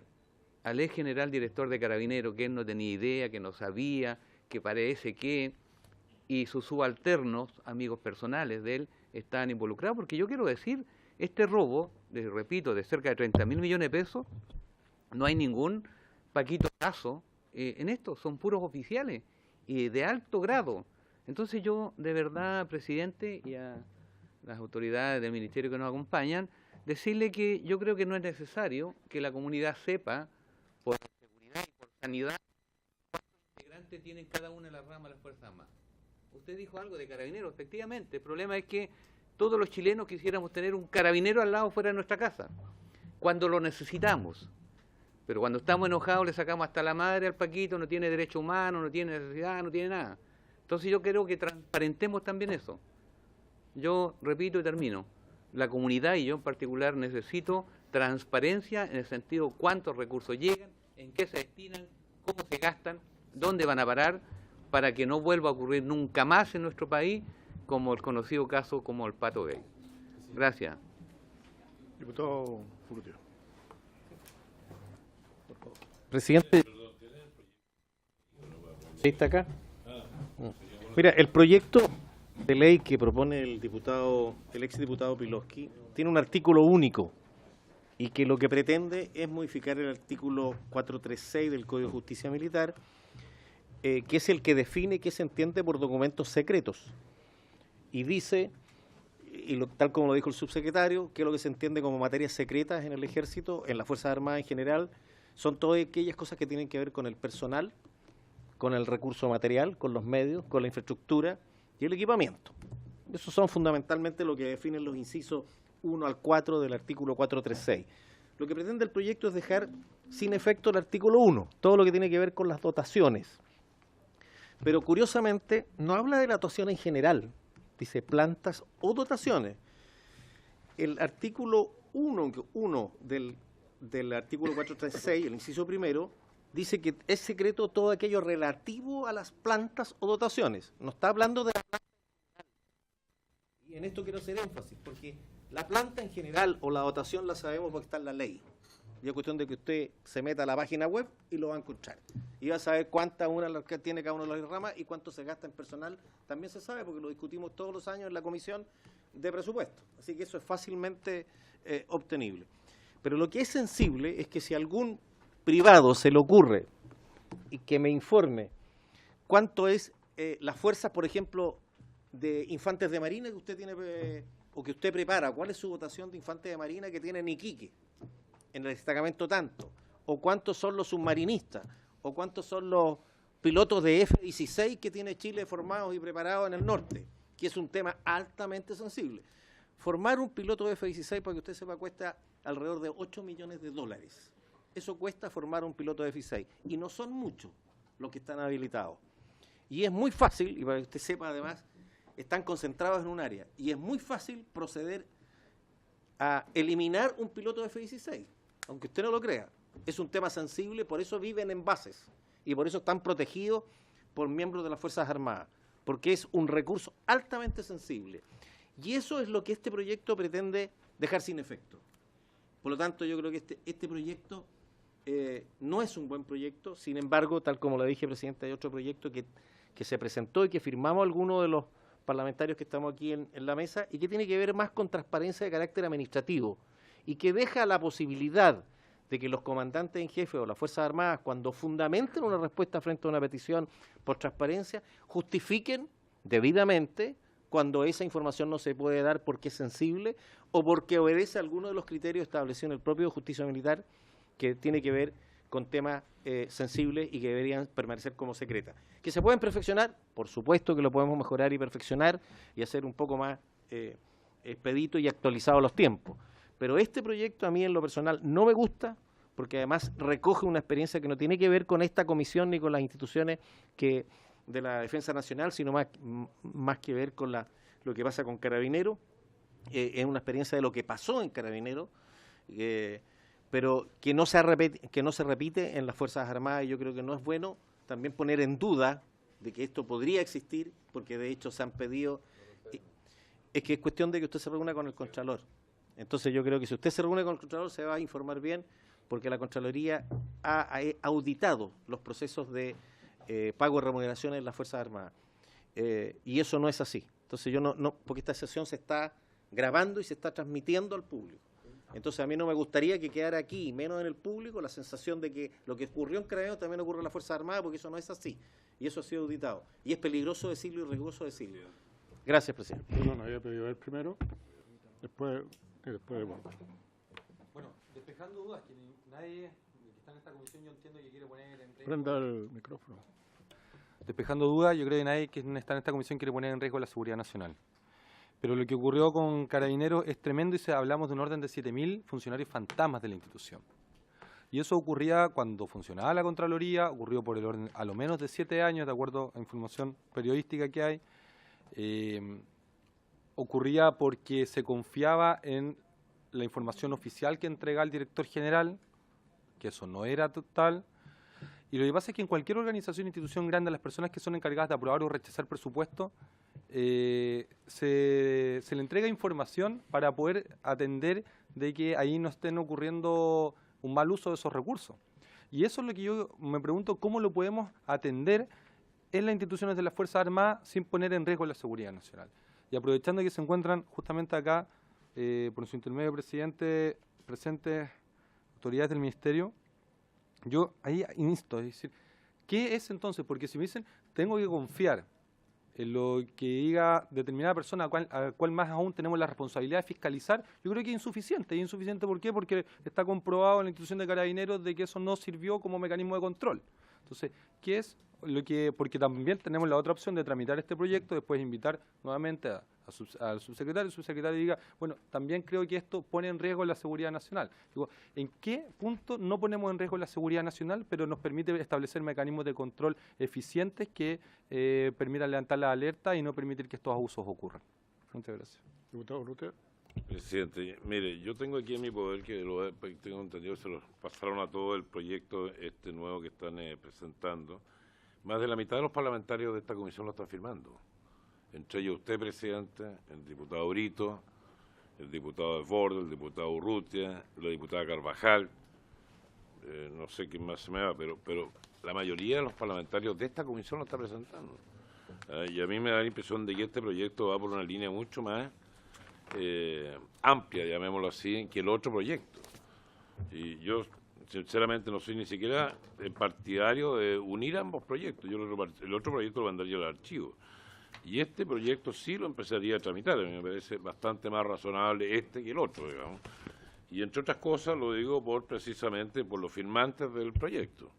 al ex general director de Carabineros, que él no tenía idea, que no sabía, que parece que, y sus subalternos, amigos personales de él, estaban involucrados, porque yo quiero decir, este robo, les repito, de cerca de 30.000 millones de pesos, no hay ningún Paquito Caso en esto, son puros oficiales y de alto grado. Entonces yo, de verdad, presidente, y a las autoridades del ministerio que nos acompañan, decirle que yo creo que no es necesario que la comunidad sepa, por seguridad y por sanidad, cuántos integrantes tienen cada una de las ramas de las Fuerzas Armadas. Usted dijo algo de carabineros, efectivamente. El problema es que todos los chilenos quisiéramos tener un carabinero al lado fuera de nuestra casa, cuando lo necesitamos. Pero cuando estamos enojados le sacamos hasta la madre al Paquito, no tiene derecho humano, no tiene necesidad, no tiene nada. Entonces yo creo que transparentemos también eso. Yo repito y termino. La comunidad y yo en particular necesito transparencia en el sentido de cuántos recursos llegan, en qué se destinan, cómo se gastan, dónde van a parar, para que no vuelva a ocurrir nunca más en nuestro país como el conocido caso como el Pato Gay. Gracias. Diputado Urrutia. Presidente, ¿está acá? Mira, el proyecto de ley que propone el exdiputado Pilowski tiene un artículo único y que lo que pretende es modificar el artículo 436 del Código de Justicia Militar, que es el que define qué se entiende por documentos secretos. Y dice, tal como lo dijo el subsecretario, que lo que se entiende como materias secretas en el Ejército, en las Fuerzas Armadas en general, son todas aquellas cosas que tienen que ver con el personal, con el recurso material, con los medios, con la infraestructura y el equipamiento. Esos son fundamentalmente lo que definen los incisos 1 al 4 del artículo 436. Lo que pretende el proyecto es dejar sin efecto el artículo 1, todo lo que tiene que ver con las dotaciones. Pero curiosamente no habla de la dotación en general, dice plantas o dotaciones. El artículo 1 del artículo 436, el inciso primero, dice que es secreto todo aquello relativo a las plantas o dotaciones. No está hablando de la planta en general. Y en esto quiero hacer énfasis, porque la planta en general o la dotación la sabemos porque está en la ley. Y es cuestión de que usted se meta a la página web y lo va a encontrar. Y va a saber cuánta que tiene cada una de las ramas y cuánto se gasta en personal. También se sabe porque lo discutimos todos los años en la comisión de presupuesto. Así que eso es fácilmente obtenible. Pero lo que es sensible es que si a algún privado se le ocurre y que me informe cuánto es las fuerzas, por ejemplo, de infantes de marina que usted tiene o que usted prepara, cuál es su dotación de infantes de marina que tiene en Iquique, en el destacamento tanto, o cuántos son los submarinistas, o cuántos son los pilotos de F-16 que tiene Chile formados y preparados en el norte, que es un tema altamente sensible. Formar un piloto de F-16, para que usted sepa, cuesta alrededor de $8 millones. Eso cuesta formar un piloto de F-16, y no son muchos los que están habilitados. Y es muy fácil, y para que usted sepa además, están concentrados en un área, y es muy fácil proceder a eliminar un piloto de F-16, aunque usted no lo crea. Es un tema sensible, por eso viven en bases, y por eso están protegidos por miembros de las Fuerzas Armadas, porque es un recurso altamente sensible. Y eso es lo que este proyecto pretende dejar sin efecto. Por lo tanto, yo creo que este proyecto no es un buen proyecto. Sin embargo, tal como le dije, presidente, hay otro proyecto que se presentó y que firmamos algunos de los parlamentarios que estamos aquí en la mesa, y que tiene que ver más con transparencia de carácter administrativo, y que deja la posibilidad de que los comandantes en jefe o las Fuerzas Armadas, cuando fundamenten una respuesta frente a una petición por transparencia, justifiquen debidamente cuando esa información no se puede dar porque es sensible o porque obedece a alguno de los criterios establecidos en el propio Justicia Militar, que tiene que ver con temas sensibles y que deberían permanecer como secretas. ¿Que se pueden perfeccionar? Por supuesto que lo podemos mejorar y perfeccionar y hacer un poco más expedito y actualizado a los tiempos. Pero este proyecto a mí en lo personal no me gusta, porque además recoge una experiencia que no tiene que ver con esta comisión ni con las instituciones de la Defensa Nacional, sino más que ver con lo que pasa con Carabineros. Es una experiencia de lo que pasó en Carabineros, pero que no se repite en las Fuerzas Armadas, y yo creo que no es bueno también poner en duda de que esto podría existir, porque de hecho se han pedido. Es que es cuestión de que usted se reúna con el Contralor. Entonces yo creo que si usted se reúne con el Contralor se va a informar bien, porque la Contraloría ha auditado los procesos de pago de remuneraciones en las Fuerzas Armadas, y eso no es así. Entonces yo no, porque esta sesión se está grabando y se está transmitiendo al público. Entonces a mí no me gustaría que quedara aquí, menos en el público, la sensación de que lo que ocurrió en Carabineros también ocurre en las Fuerzas Armadas, porque eso no es así, y eso ha sido auditado. Y es peligroso decirlo y riesgoso decirlo. Gracias, presidente. Perdón, había pedido él primero, después de Bueno, despejando dudas, que nadie que está en esta comisión yo entiendo que quiere poner en riesgo... Prenda el micrófono. Despejando dudas, yo creo que nadie que está en esta comisión quiere poner en riesgo la seguridad nacional. Pero lo que ocurrió con Carabineros es tremendo, y hablamos de un orden de 7.000 funcionarios fantasmas de la institución. Y eso ocurría cuando funcionaba la Contraloría, ocurrió por el orden a lo menos de 7 años, de acuerdo a información periodística que hay. Ocurría porque se confiaba en la información oficial que entregaba el director general, que eso no era total. Y lo que pasa es que en cualquier organización o institución grande, las personas que son encargadas de aprobar o rechazar presupuesto, se le entrega información para poder atender de que ahí no estén ocurriendo un mal uso de esos recursos. Y eso es lo que yo me pregunto, ¿cómo lo podemos atender en las instituciones de las Fuerzas Armadas sin poner en riesgo la seguridad nacional? Y aprovechando que se encuentran justamente acá, por su intermedio, presidente, presentes autoridades del Ministerio, yo ahí insto, es decir, ¿qué es entonces? Porque si me dicen, tengo que confiar en lo que diga determinada persona, a cual más aún tenemos la responsabilidad de fiscalizar, yo creo que es insuficiente. ¿Y insuficiente por qué? Porque está comprobado en la institución de Carabineros de que eso no sirvió como mecanismo de control. Entonces, ¿qué es lo que...? Porque también tenemos la otra opción de tramitar este proyecto, después invitar nuevamente al subsecretario, el subsecretario diga, bueno, también creo que esto pone en riesgo la seguridad nacional. Digo, ¿en qué punto no ponemos en riesgo la seguridad nacional, pero nos permite establecer mecanismos de control eficientes que permitan levantar la alerta y no permitir que estos abusos ocurran? Muchas gracias. Diputado Rutter. Presidente, mire, yo tengo aquí en mi poder, que tengo entendido, se lo pasaron a todo el proyecto nuevo que están presentando. Más de la mitad de los parlamentarios de esta comisión lo están firmando. Entre ellos usted, presidente, el diputado Brito, el diputado Desbordes, el diputado Urrutia, la diputada Carvajal, no sé quién más se me va, pero la mayoría de los parlamentarios de esta comisión lo está presentando. Y a mí me da la impresión de que este proyecto va por una línea mucho más amplia, llamémoslo así, que el otro proyecto. Y yo, sinceramente, no soy ni siquiera partidario de unir ambos proyectos. Yo el otro proyecto lo mandaría al archivo. Y este proyecto sí lo empezaría a tramitar. A mí me parece bastante más razonable este que el otro, digamos. Y entre otras cosas lo digo precisamente por los firmantes del proyecto.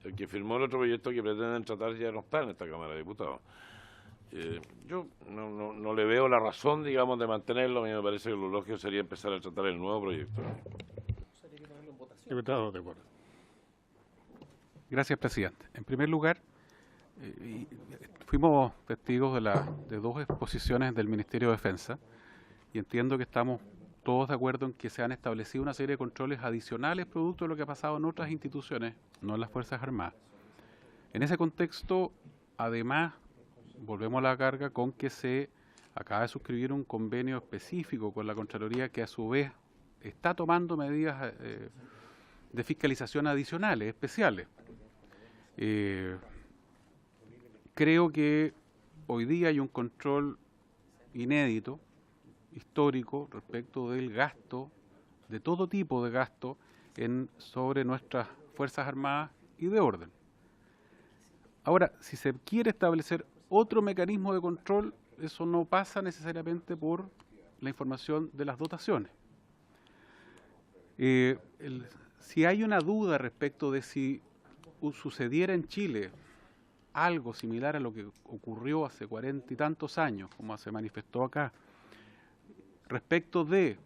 El que firmó el otro proyecto que pretenden tratar ya no está en esta Cámara de Diputados. Yo no le veo la razón, digamos, de mantenerlo. A mí me parece que lo lógico sería empezar a tratar el nuevo proyecto. Diputado, de acuerdo. Gracias, presidente. En primer lugar, fuimos testigos de dos exposiciones del Ministerio de Defensa y entiendo que estamos todos de acuerdo en que se han establecido una serie de controles adicionales producto de lo que ha pasado en otras instituciones, no en las Fuerzas Armadas. En ese contexto, además, volvemos a la carga con que se acaba de suscribir un convenio específico con la Contraloría que a su vez está tomando medidas de fiscalización adicionales, especiales. Creo que hoy día hay un control inédito, histórico, respecto del gasto, de todo tipo de gasto, sobre nuestras Fuerzas Armadas y de orden. Ahora, si se quiere establecer otro mecanismo de control, eso no pasa necesariamente por la información de las dotaciones. Si hay una duda respecto de si sucediera en Chile algo similar a lo que ocurrió hace 40 y tantos años, como se manifestó acá, respecto de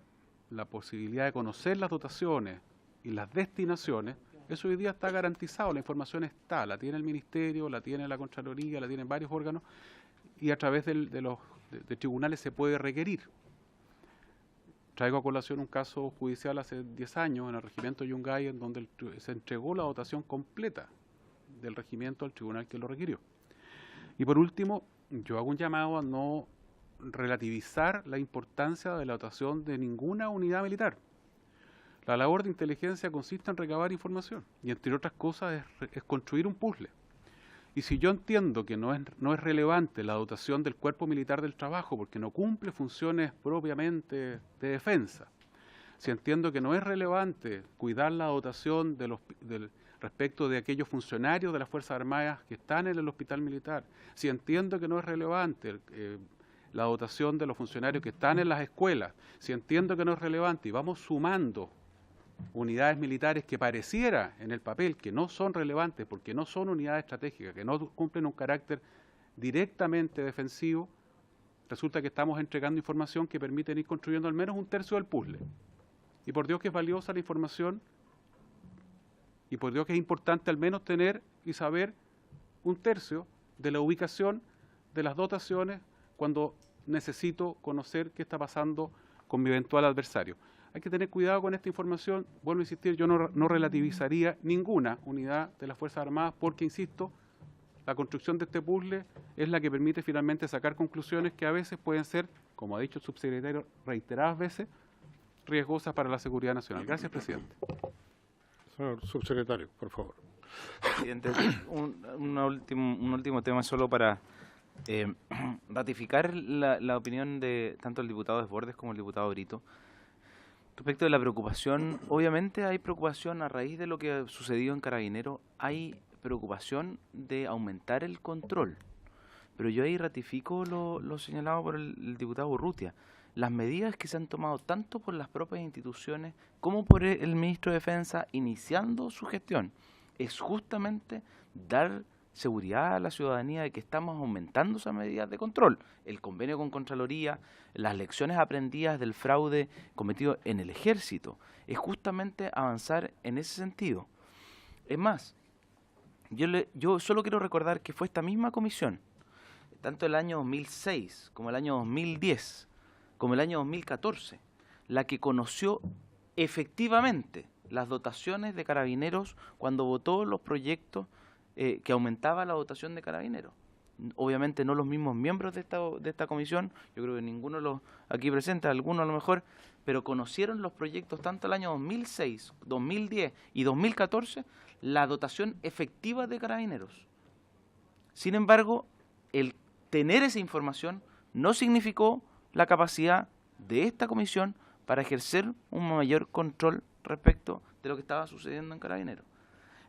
la posibilidad de conocer las dotaciones y las destinaciones, eso hoy día está garantizado, la información está, la tiene el Ministerio, la tiene la Contraloría, la tienen varios órganos y a través de tribunales se puede requerir. Traigo a colación un caso judicial hace 10 años en el regimiento Yungay, en donde se entregó la dotación completa del regimiento al tribunal que lo requirió. Y por último, yo hago un llamado a no relativizar la importancia de la dotación de ninguna unidad militar. La labor de inteligencia consiste en recabar información y, entre otras cosas, es construir un puzzle. Y si yo entiendo que no es relevante la dotación del cuerpo militar del trabajo porque no cumple funciones propiamente de defensa, si entiendo que no es relevante cuidar la dotación respecto de aquellos funcionarios de las Fuerzas Armadas que están en el hospital militar, si entiendo que no es relevante la dotación de los funcionarios que están en las escuelas, si entiendo que no es relevante y vamos sumando unidades militares que pareciera en el papel que no son relevantes porque no son unidades estratégicas, que no cumplen un carácter directamente defensivo, resulta que estamos entregando información que permite ir construyendo al menos un tercio del puzzle. Y por Dios que es valiosa la información y por Dios que es importante al menos tener y saber un tercio de la ubicación de las dotaciones cuando necesito conocer qué está pasando con mi eventual adversario. Hay que tener cuidado con esta información. Vuelvo a insistir, yo no relativizaría ninguna unidad de las Fuerzas Armadas porque, insisto, la construcción de este puzzle es la que permite finalmente sacar conclusiones que a veces pueden ser, como ha dicho el subsecretario reiteradas veces, riesgosas para la seguridad nacional. Gracias, presidente. Señor subsecretario, por favor. Presidente, un último tema solo para ratificar la opinión de tanto el diputado Desbordes como el diputado Brito. Respecto de la preocupación, obviamente hay preocupación a raíz de lo que ha sucedido en Carabineros, hay preocupación de aumentar el control. Pero yo ahí ratifico lo señalado por el diputado Urrutia. Las medidas que se han tomado tanto por las propias instituciones como por el ministro de Defensa iniciando su gestión es justamente dar seguridad a la ciudadanía de que estamos aumentando esas medidas de control. El convenio con Contraloría, las lecciones aprendidas del fraude cometido en el Ejército, es justamente avanzar en ese sentido. Es más, yo solo quiero recordar que fue esta misma comisión, tanto el año 2006 como el año 2010, como el año 2014, la que conoció efectivamente las dotaciones de Carabineros cuando votó los proyectos que aumentaba la dotación de Carabineros. Obviamente no los mismos miembros de esta comisión, yo creo que ninguno de los aquí presentes, algunos a lo mejor, pero conocieron los proyectos tanto el año 2006, 2010 y 2014, la dotación efectiva de Carabineros. Sin embargo, el tener esa información no significó la capacidad de esta comisión para ejercer un mayor control respecto de lo que estaba sucediendo en Carabineros.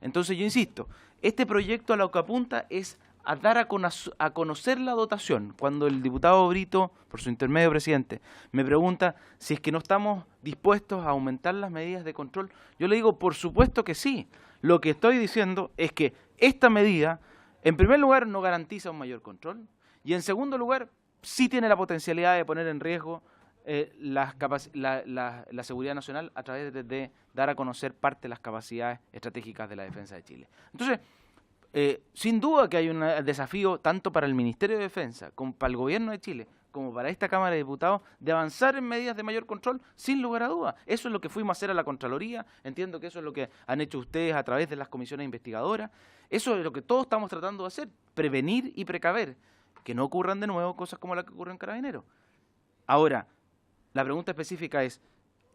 Entonces yo insisto, este proyecto a lo que apunta es a dar a conocer la dotación. Cuando el diputado Brito, por su intermedio presidente, me pregunta si es que no estamos dispuestos a aumentar las medidas de control, yo le digo, por supuesto que sí. Lo que estoy diciendo es que esta medida, en primer lugar, no garantiza un mayor control, y en segundo lugar, sí tiene la potencialidad de poner en riesgo la seguridad nacional a través de dar a conocer parte de las capacidades estratégicas de la defensa de Chile. Entonces, sin duda que hay un desafío tanto para el Ministerio de Defensa como para el Gobierno de Chile, como para esta Cámara de Diputados, de avanzar en medidas de mayor control, sin lugar a dudas. Eso es lo que fuimos a hacer a la Contraloría, entiendo que eso es lo que han hecho ustedes a través de las comisiones investigadoras, eso es lo que todos estamos tratando de hacer, prevenir y precaver, que no ocurran de nuevo cosas como la que ocurre en Carabineros. Ahora, la pregunta específica es,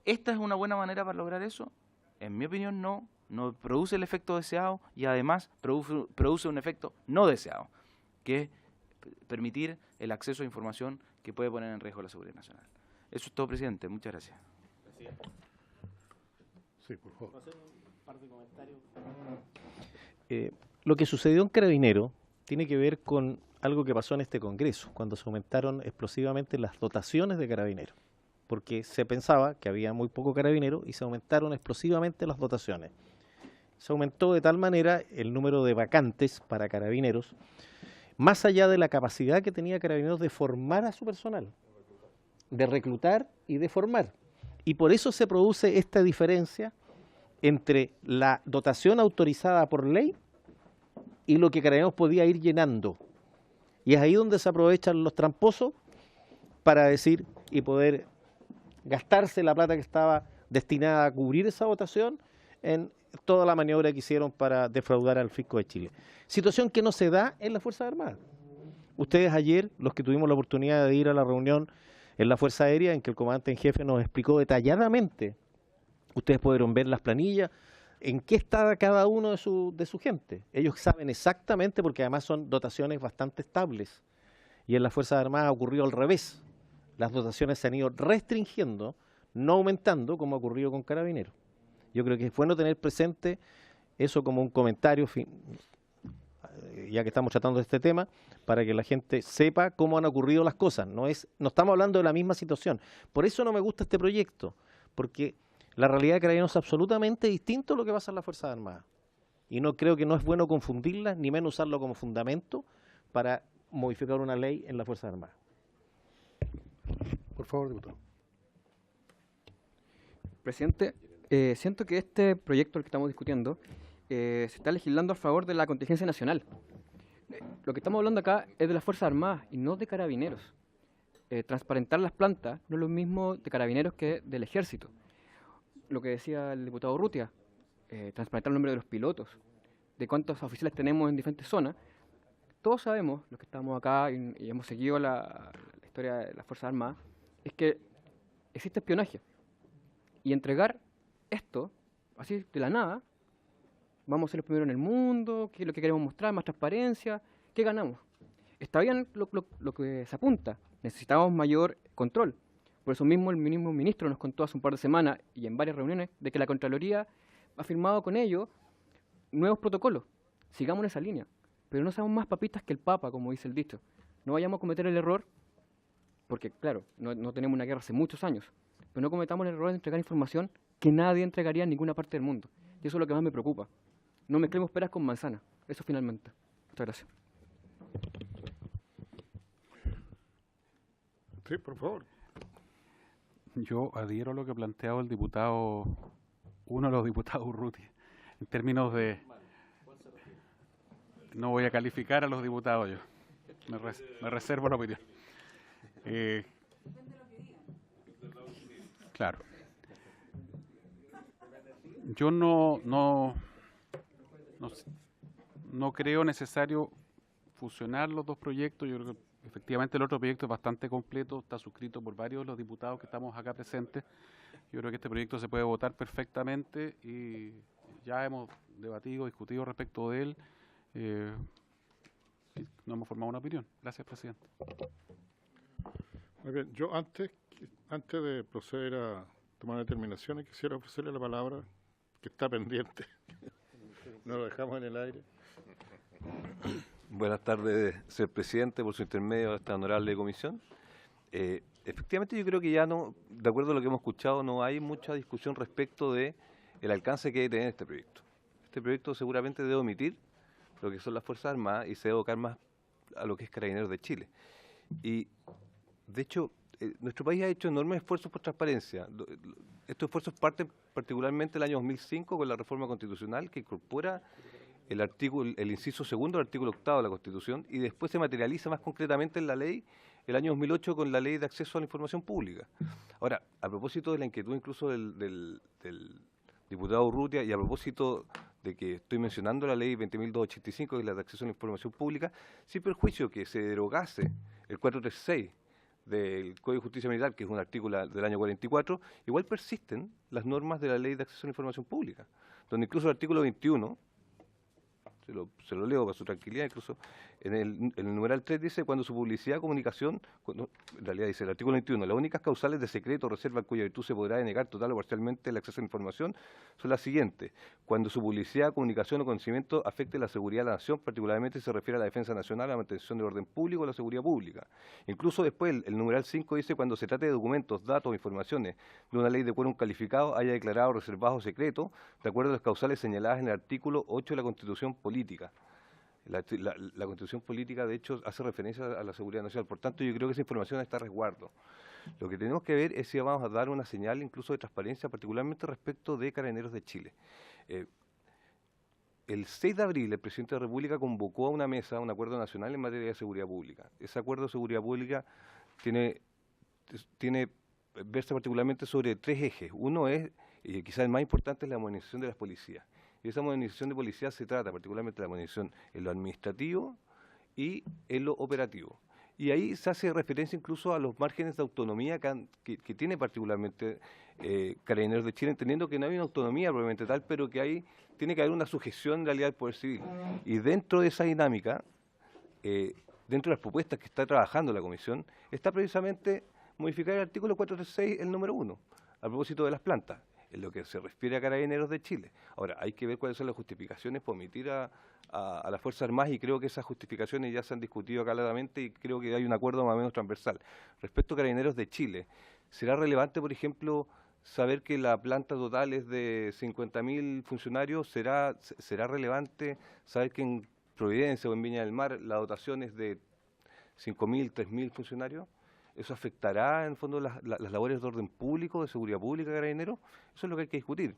¿esta es una buena manera para lograr eso? En mi opinión no produce el efecto deseado y además produce un efecto no deseado, que es permitir el acceso a información que puede poner en riesgo la seguridad nacional. Eso es todo, presidente. Muchas gracias. Sí, por favor. Lo que sucedió en Carabineros tiene que ver con algo que pasó en este Congreso, cuando se aumentaron explosivamente las dotaciones de Carabineros, porque se pensaba que había muy poco Carabinero y se aumentaron explosivamente las dotaciones. Se aumentó de tal manera el número de vacantes para Carabineros, más allá de la capacidad que tenía Carabineros de formar a su personal, de reclutar y de formar. Y por eso se produce esta diferencia entre la dotación autorizada por ley y lo que Carabineros podía ir llenando. Y es ahí donde se aprovechan los tramposos para decir y poder gastarse la plata que estaba destinada a cubrir esa dotación en toda la maniobra que hicieron para defraudar al fisco de Chile. Situación que no se da en las Fuerzas Armadas. Ustedes ayer, los que tuvimos la oportunidad de ir a la reunión en la Fuerza Aérea, en que el comandante en jefe nos explicó detalladamente, ustedes pudieron ver las planillas, en qué está cada uno de su gente. Ellos saben exactamente, porque además son dotaciones bastante estables. Y en las Fuerzas Armadas ocurrió al revés. Las dotaciones se han ido restringiendo, no aumentando, como ha ocurrido con Carabineros. Yo creo que es bueno tener presente eso como un comentario, ya que estamos tratando de este tema, para que la gente sepa cómo han ocurrido las cosas. No estamos hablando de la misma situación. Por eso no me gusta este proyecto, porque la realidad de Carabineros es absolutamente distinto a lo que pasa en las Fuerzas Armadas. Y no creo que no es bueno confundirlas, ni menos usarlo como fundamento para modificar una ley en las Fuerzas Armadas. Por favor, diputado. Presidente, siento que este proyecto, el que estamos discutiendo, se está legislando a favor de la contingencia nacional. Lo que estamos hablando acá es de las Fuerzas Armadas y no de Carabineros. Transparentar las plantas no es lo mismo de Carabineros que del Ejército. Lo que decía el diputado Urrutia, transparentar el nombre de los pilotos, de cuántos oficiales tenemos en diferentes zonas. Todos sabemos, los que estamos acá y hemos seguido la historia de las Fuerzas Armadas, es que existe espionaje. Y entregar esto, así de la nada, vamos a ser los primeros en el mundo, ¿qué es lo que queremos mostrar? Más transparencia, ¿qué ganamos? Está bien lo que se apunta, necesitamos mayor control. Por eso mismo el mismo ministro nos contó hace un par de semanas y en varias reuniones de que la Contraloría ha firmado con ellos nuevos protocolos. Sigamos en esa línea, pero no seamos más papistas que el Papa, como dice el dicho. No vayamos a cometer el error, porque claro, no tenemos una guerra hace muchos años, pero no cometamos el error de entregar información que nadie entregaría en ninguna parte del mundo. Y eso es lo que más me preocupa. No mezclemos peras con manzanas. Eso finalmente. Muchas gracias. Sí, por favor. Yo adhiero a lo que ha planteado el diputado, uno de los diputados Urrutia, en términos de... No voy a calificar a los diputados yo, me reservo la opinión. Claro. Yo no creo necesario fusionar los dos proyectos. Yo creo que efectivamente el otro proyecto es bastante completo, está suscrito por varios de los diputados que estamos acá presentes. Yo creo que este proyecto se puede votar perfectamente y ya hemos debatido, discutido respecto de él. No hemos formado una opinión. Gracias, presidente. Muy bien, yo antes de proceder a tomar determinaciones, quisiera ofrecerle la palabra que está pendiente. No lo dejamos en el aire. Buenas tardes, señor presidente, por su intermedio a esta honorable comisión. Efectivamente, yo creo que ya no, de acuerdo a lo que hemos escuchado, no hay mucha discusión respecto de el alcance que debe tener este proyecto. Este proyecto seguramente debe omitir lo que son las Fuerzas Armadas y se debe evocar más a lo que es Carabineros de Chile. Y, de hecho, nuestro país ha hecho enormes esfuerzos por transparencia. Estos esfuerzos parten particularmente del año 2005 con la reforma constitucional que incorpora el inciso segundo del artículo 8 de la Constitución y después se materializa más concretamente en la ley el año 2008 con la Ley de Acceso a la Información Pública. Ahora, a propósito de la inquietud incluso del diputado Urrutia y a propósito de que estoy mencionando la Ley 20.285, que es la de Acceso a la Información Pública, sin perjuicio que se derogase el 436 del Código de Justicia Militar, que es un artículo del año 44, igual persisten las normas de la Ley de Acceso a la Información Pública, donde incluso el artículo 21, se lo leo para su tranquilidad, incluso en el numeral 3 dice, cuando su publicidad o comunicación, en realidad dice el artículo 21, las únicas causales de secreto o reserva cuya virtud se podrá denegar total o parcialmente el acceso a la información son las siguientes: cuando su publicidad, comunicación o conocimiento afecte la seguridad de la nación, particularmente se refiere a la defensa nacional, a la mantención del orden público o la seguridad pública. Incluso después el numeral 5 dice, cuando se trate de documentos, datos o informaciones de una ley de quórum calificado haya declarado reservado o secreto, de acuerdo a las causales señaladas en el artículo 8 de la Constitución Política. La Constitución Política, de hecho, hace referencia a la seguridad nacional. Por tanto, yo creo que esa información está a resguardo. Lo que tenemos que ver es si vamos a dar una señal incluso de transparencia, particularmente respecto de Carabineros de Chile. El 6 de abril, el presidente de la República convocó a una mesa, a un acuerdo nacional en materia de seguridad pública. Ese acuerdo de seguridad pública versa particularmente sobre 3 ejes. Uno es, y quizás el más importante, es la modernización de las policías. Y esa modernización de policía se trata particularmente de la modernización en lo administrativo y en lo operativo. Y ahí se hace referencia incluso a los márgenes de autonomía que tiene particularmente Carabineros de Chile, entendiendo que no hay una autonomía probablemente tal, pero que ahí tiene que haber una sujeción en realidad del Poder Civil. Y dentro de esa dinámica, dentro de las propuestas que está trabajando la Comisión, está precisamente modificar el artículo 436, el número 1, a propósito de las plantas, en lo que se refiere a Carabineros de Chile. Ahora, hay que ver cuáles son las justificaciones por omitir a las Fuerzas Armadas, y creo que esas justificaciones ya se han discutido claramente y creo que hay un acuerdo más o menos transversal. Respecto a Carabineros de Chile, ¿será relevante, por ejemplo, saber que la planta total es de 50.000 funcionarios? ¿Será relevante saber que en Providencia o en Viña del Mar la dotación es de 5.000, 3.000 funcionarios? ¿Eso afectará, en el fondo, las labores de orden público, de seguridad pública, Carabineros? Eso es lo que hay que discutir.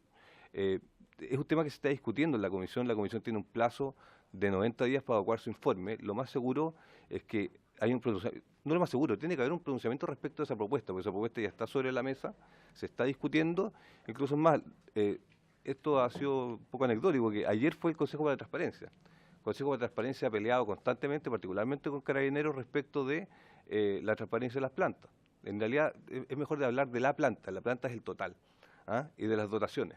Es un tema que se está discutiendo en la Comisión. La Comisión tiene un plazo de 90 días para evacuar su informe. Lo más seguro es que hay un pronunciamiento, no lo más seguro, tiene que haber un pronunciamiento respecto a esa propuesta, porque esa propuesta ya está sobre la mesa, se está discutiendo, incluso más, esto ha sido un poco anecdótico, porque ayer fue el Consejo para la Transparencia. El Consejo para la Transparencia ha peleado constantemente, particularmente con Carabineros, respecto de la transparencia de las plantas. En realidad es mejor de hablar de la planta es el total, y de las dotaciones.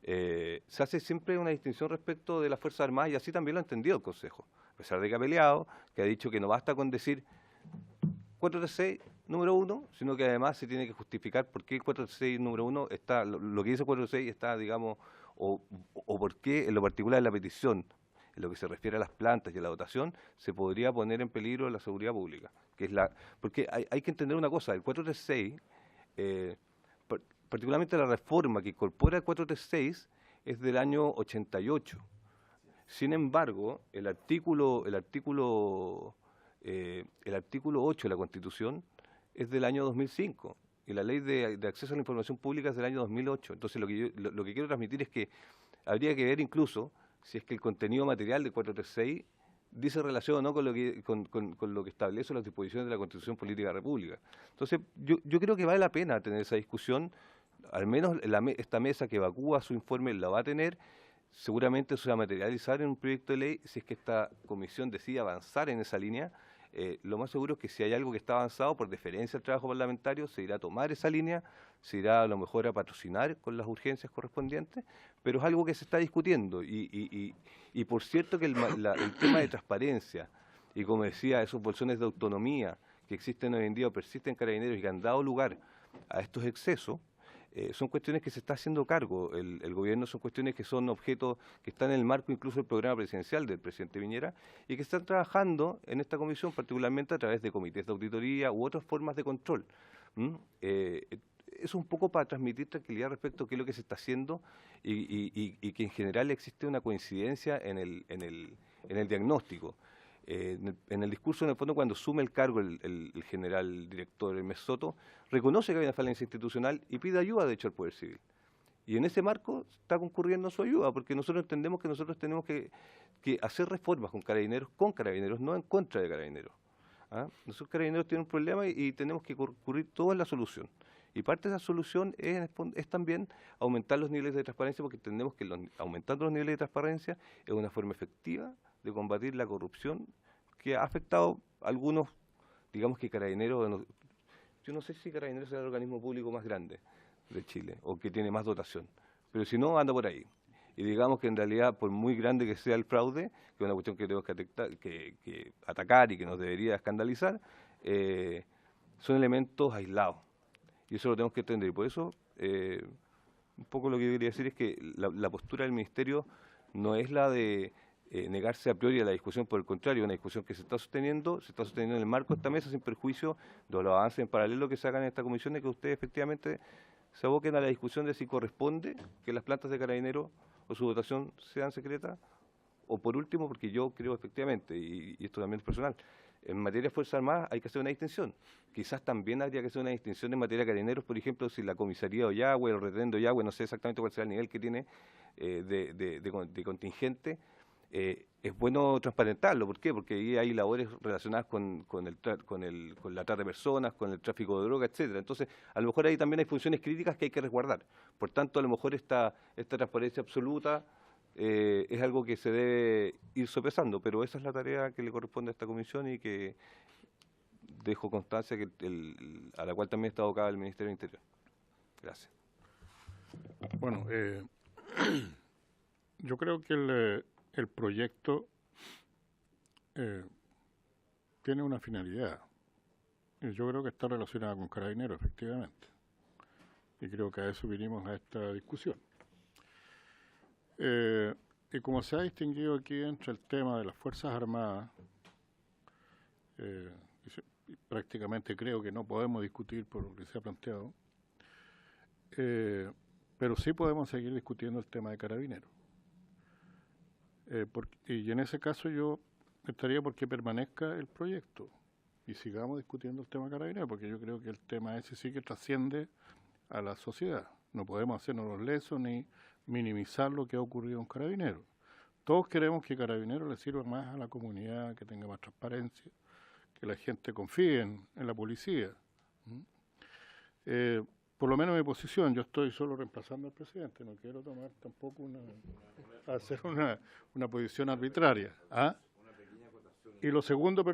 Se hace siempre una distinción respecto de las Fuerzas Armadas y así también lo ha entendido el Consejo, a pesar de que ha peleado, que ha dicho que no basta con decir 436 número 1, sino que además se tiene que justificar por qué el 436 número 1 está, lo que dice 436 está, digamos, o por qué en lo particular en la petición, en lo que se refiere a las plantas y a la dotación, se podría poner en peligro la seguridad pública. Porque hay que entender una cosa, el 436, particularmente la reforma que incorpora el 436, es del año 88. Sin embargo, el artículo 8 de la Constitución es del año 2005 y la Ley de Acceso a la Información Pública es del año 2008. Entonces, lo que quiero transmitir es que habría que ver incluso si es que el contenido material del 436 dice relación o no con lo que establece las disposiciones de la Constitución Política de la República. Entonces, yo creo que vale la pena tener esa discusión, al menos esta mesa que evacúa su informe la va a tener, seguramente eso se va a materializar en un proyecto de ley, si es que esta comisión decide avanzar en esa línea. Lo más seguro es que si hay algo que está avanzado, por deferencia al trabajo parlamentario, se irá a tomar esa línea, se irá a lo mejor a patrocinar con las urgencias correspondientes, pero es algo que se está discutiendo. Y por cierto que el tema de transparencia, y como decía, esos bolsones de autonomía que existen hoy en día o persisten en Carabineros y que han dado lugar a estos excesos, son cuestiones que se está haciendo cargo el gobierno, son cuestiones que son objetos que están en el marco incluso del programa presidencial del presidente Piñera y que están trabajando en esta comisión, particularmente a través de comités de auditoría u otras formas de control. Es un poco para transmitir tranquilidad respecto a qué es lo que se está haciendo y que en general existe una coincidencia en el diagnóstico. En el discurso, en el fondo, cuando asume el cargo el general director Hermes Soto, reconoce que hay una falencia institucional y pide ayuda, de hecho, al Poder Civil. Y en ese marco está concurriendo su ayuda, porque nosotros entendemos que nosotros tenemos que hacer reformas con Carabineros, no en contra de Carabineros. Nosotros Carabineros tienen un problema y tenemos que concurrir todo en la solución. Y parte de esa solución es también aumentar los niveles de transparencia, porque entendemos que aumentando los niveles de transparencia es una forma efectiva de combatir la corrupción que ha afectado a algunos, digamos que Carabineros, yo no sé si Carabineros es el organismo público más grande de Chile o que tiene más dotación, pero si no, anda por ahí. Y digamos que en realidad, por muy grande que sea el fraude, que es una cuestión que tenemos que atacar y que nos debería escandalizar, son elementos aislados. Y eso lo tenemos que entender. Y por eso, un poco lo que yo quería decir es que la postura del Ministerio no es la de negarse a priori a la discusión, por el contrario, una discusión que se está sosteniendo en el marco de esta mesa sin perjuicio de los avances en paralelo que se hagan en esta comisión, y que ustedes efectivamente se aboquen a la discusión de si corresponde que las plantas de Carabineros o su votación sean secretas, o por último, porque yo creo efectivamente, y esto también es personal, en materia de Fuerzas Armadas hay que hacer una distinción. Quizás también habría que hacer una distinción en materia de Carabineros, por ejemplo, si la comisaría de Ollagüe, el retén de Ollagüe, no sé exactamente cuál será el nivel que tiene de contingente, es bueno transparentarlo. ¿Por qué? Porque ahí hay labores relacionadas con la trata de personas, con el tráfico de droga, etcétera. Entonces, a lo mejor ahí también hay funciones críticas que hay que resguardar. Por tanto, a lo mejor esta transparencia absoluta es algo que se debe ir sopesando, pero esa es la tarea que le corresponde a esta comisión y que dejo constancia que a la cual también está abocada el Ministerio del Interior. Gracias. Bueno, yo creo que el proyecto tiene una finalidad. Y yo creo que está relacionada con Carabineros, efectivamente. Y creo que a eso vinimos a esta discusión. Y como se ha distinguido aquí entre el tema de las Fuerzas Armadas, prácticamente creo que no podemos discutir por lo que se ha planteado, pero sí podemos seguir discutiendo el tema de Carabineros. Y en ese caso yo estaría porque permanezca el proyecto y sigamos discutiendo el tema de Carabineros, porque yo creo que el tema ese sí que trasciende a la sociedad. No podemos hacernos los lesos ni minimizar lo que ha ocurrido en Carabineros. Todos queremos que Carabineros le sirva más a la comunidad, que tenga más transparencia, que la gente confíe en la policía. Por lo menos mi posición, yo estoy solo reemplazando al presidente, no quiero tomar tampoco hacer una posición arbitraria. Y lo segundo,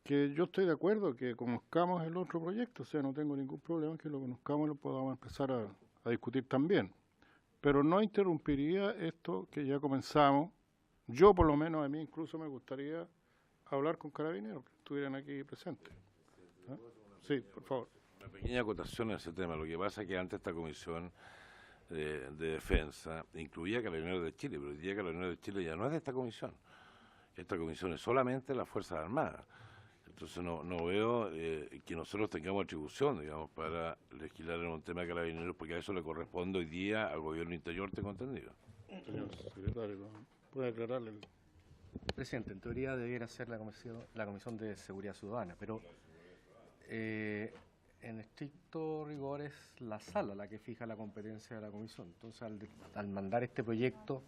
que yo estoy de acuerdo que conozcamos el otro proyecto, o sea, no tengo ningún problema en que lo conozcamos y lo podamos empezar a discutir también. Pero no interrumpiría esto que ya comenzamos. Yo, por lo menos, a mí incluso me gustaría hablar con Carabineros, que estuvieran aquí presentes. Sí, por favor. Una pequeña acotación en ese tema. Lo que pasa es que antes esta comisión de defensa incluía Carabineros de Chile, pero hoy día Carabineros de Chile ya no es de esta comisión. Esta comisión es solamente las Fuerzas Armadas. Entonces no veo que nosotros tengamos atribución, digamos, para legislar en un tema de Carabineros, porque a eso le corresponde hoy día al gobierno interior, tengo entendido. Señor secretario, ¿puede aclararle? Presidente, en teoría debiera ser la Comisión de Seguridad Ciudadana, pero en estricto rigor es la sala la que fija la competencia de la comisión. Entonces, al mandar este proyecto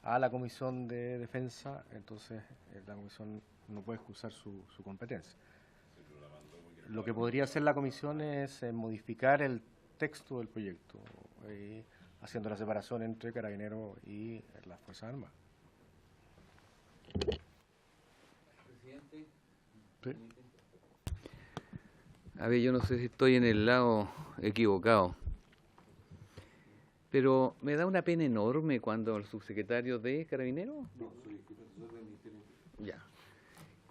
a la Comisión de Defensa, entonces la comisión no puede excusar su competencia. Lo que podría hacer la comisión es modificar el texto del proyecto, haciendo la separación entre Carabineros y las Fuerzas Armadas. Presidente. Sí. A ver, yo no sé si estoy en el lado equivocado, pero me da una pena enorme cuando el subsecretario de Carabineros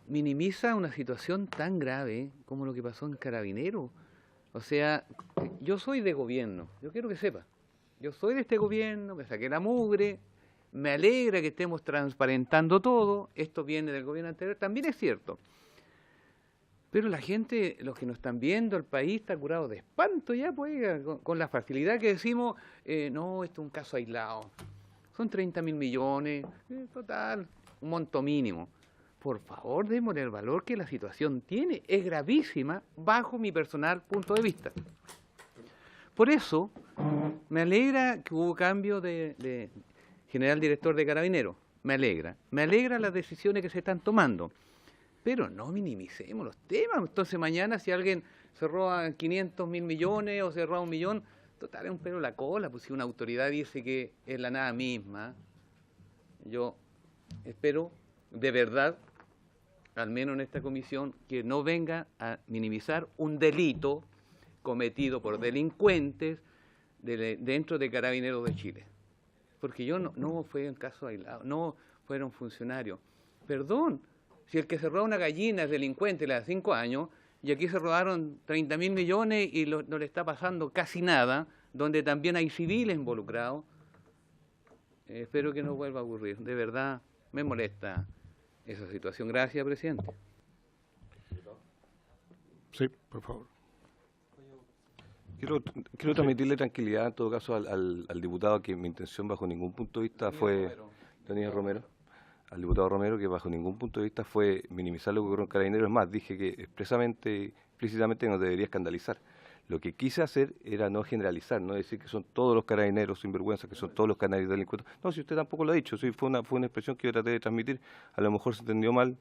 minimiza una situación tan grave como lo que pasó en Carabineros. O sea, yo soy de gobierno, yo quiero que sepa. Yo soy de este gobierno, me saqué la mugre, me alegra que estemos transparentando todo, esto viene del gobierno anterior, también es cierto. Pero la gente, los que nos están viendo, el país está curado de espanto ya, pues, con la facilidad que decimos, no, esto es un caso aislado. Son 30.000 millones, total, un monto mínimo. Por favor, démosle el valor que la situación tiene. Es gravísima bajo mi personal punto de vista. Por eso, me alegra que hubo cambio de general director de Carabineros. Me alegra las decisiones que se están tomando. Pero no minimicemos los temas. Entonces mañana si alguien se roba 500.000 millones o se roba 1 millón, total es un pelo en la cola. Pues si una autoridad dice que es la nada misma, yo espero de verdad, al menos en esta comisión, que no venga a minimizar un delito cometido por delincuentes dentro de Carabineros de Chile. Porque yo no fue un caso aislado, no fueron funcionarios. Perdón, si el que se roba una gallina es delincuente, le da 5 años, y aquí se robaron 30.000 millones y no le está pasando casi nada, donde también hay civiles involucrados, espero que no vuelva a ocurrir. De verdad, me molesta esa situación. Gracias, presidente. Sí, por favor. Quiero transmitirle tranquilidad, en todo caso, al diputado, que mi intención bajo ningún punto de vista fue... Daniel Romero. Al diputado Romero, que bajo ningún punto de vista fue minimizar lo que ocurrió en Carabineros. Es más, dije que explícitamente nos debería escandalizar. Lo que quise hacer era no generalizar, no decir que son todos los carabineros sinvergüenza, que son todos los canarios delincuentes. No, si usted tampoco lo ha dicho, sí, fue una expresión que yo traté de transmitir, a lo mejor se entendió mal,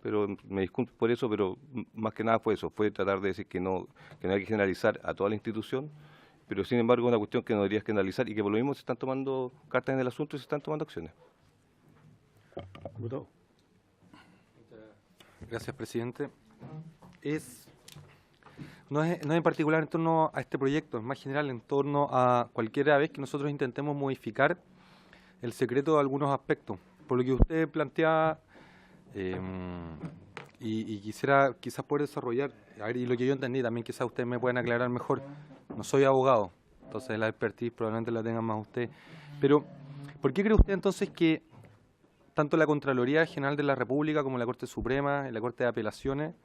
pero me disculpo por eso, pero más que nada fue eso, fue tratar de decir que no hay que generalizar a toda la institución, pero sin embargo es una cuestión que no debería generalizar y que por lo mismo se están tomando cartas en el asunto y se están tomando acciones. Gracias, presidente. No es en particular en torno a este proyecto, es más general en torno a cualquier vez que nosotros intentemos modificar el secreto de algunos aspectos. Por lo que usted plantea, y quisiera quizás poder desarrollar, a ver, y lo que yo entendí también quizás ustedes me pueden aclarar mejor. No soy abogado, entonces la expertise probablemente la tengan más usted. Pero, ¿por qué cree usted entonces que tanto la Contraloría General de la República como la Corte Suprema y la Corte de Apelaciones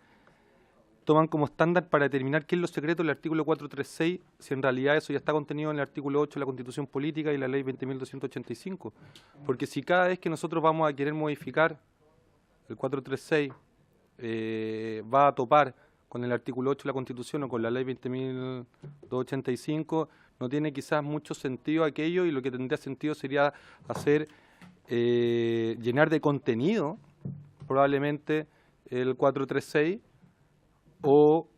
toman como estándar para determinar qué es lo secreto el artículo 436, si en realidad eso ya está contenido en el artículo 8 de la Constitución Política y la Ley 20.285? Porque si cada vez que nosotros vamos a querer modificar el 436 va a topar con el artículo 8 de la Constitución o con la Ley 20.285, no tiene quizás mucho sentido aquello, y lo que tendría sentido sería hacer llenar de contenido probablemente el 436 o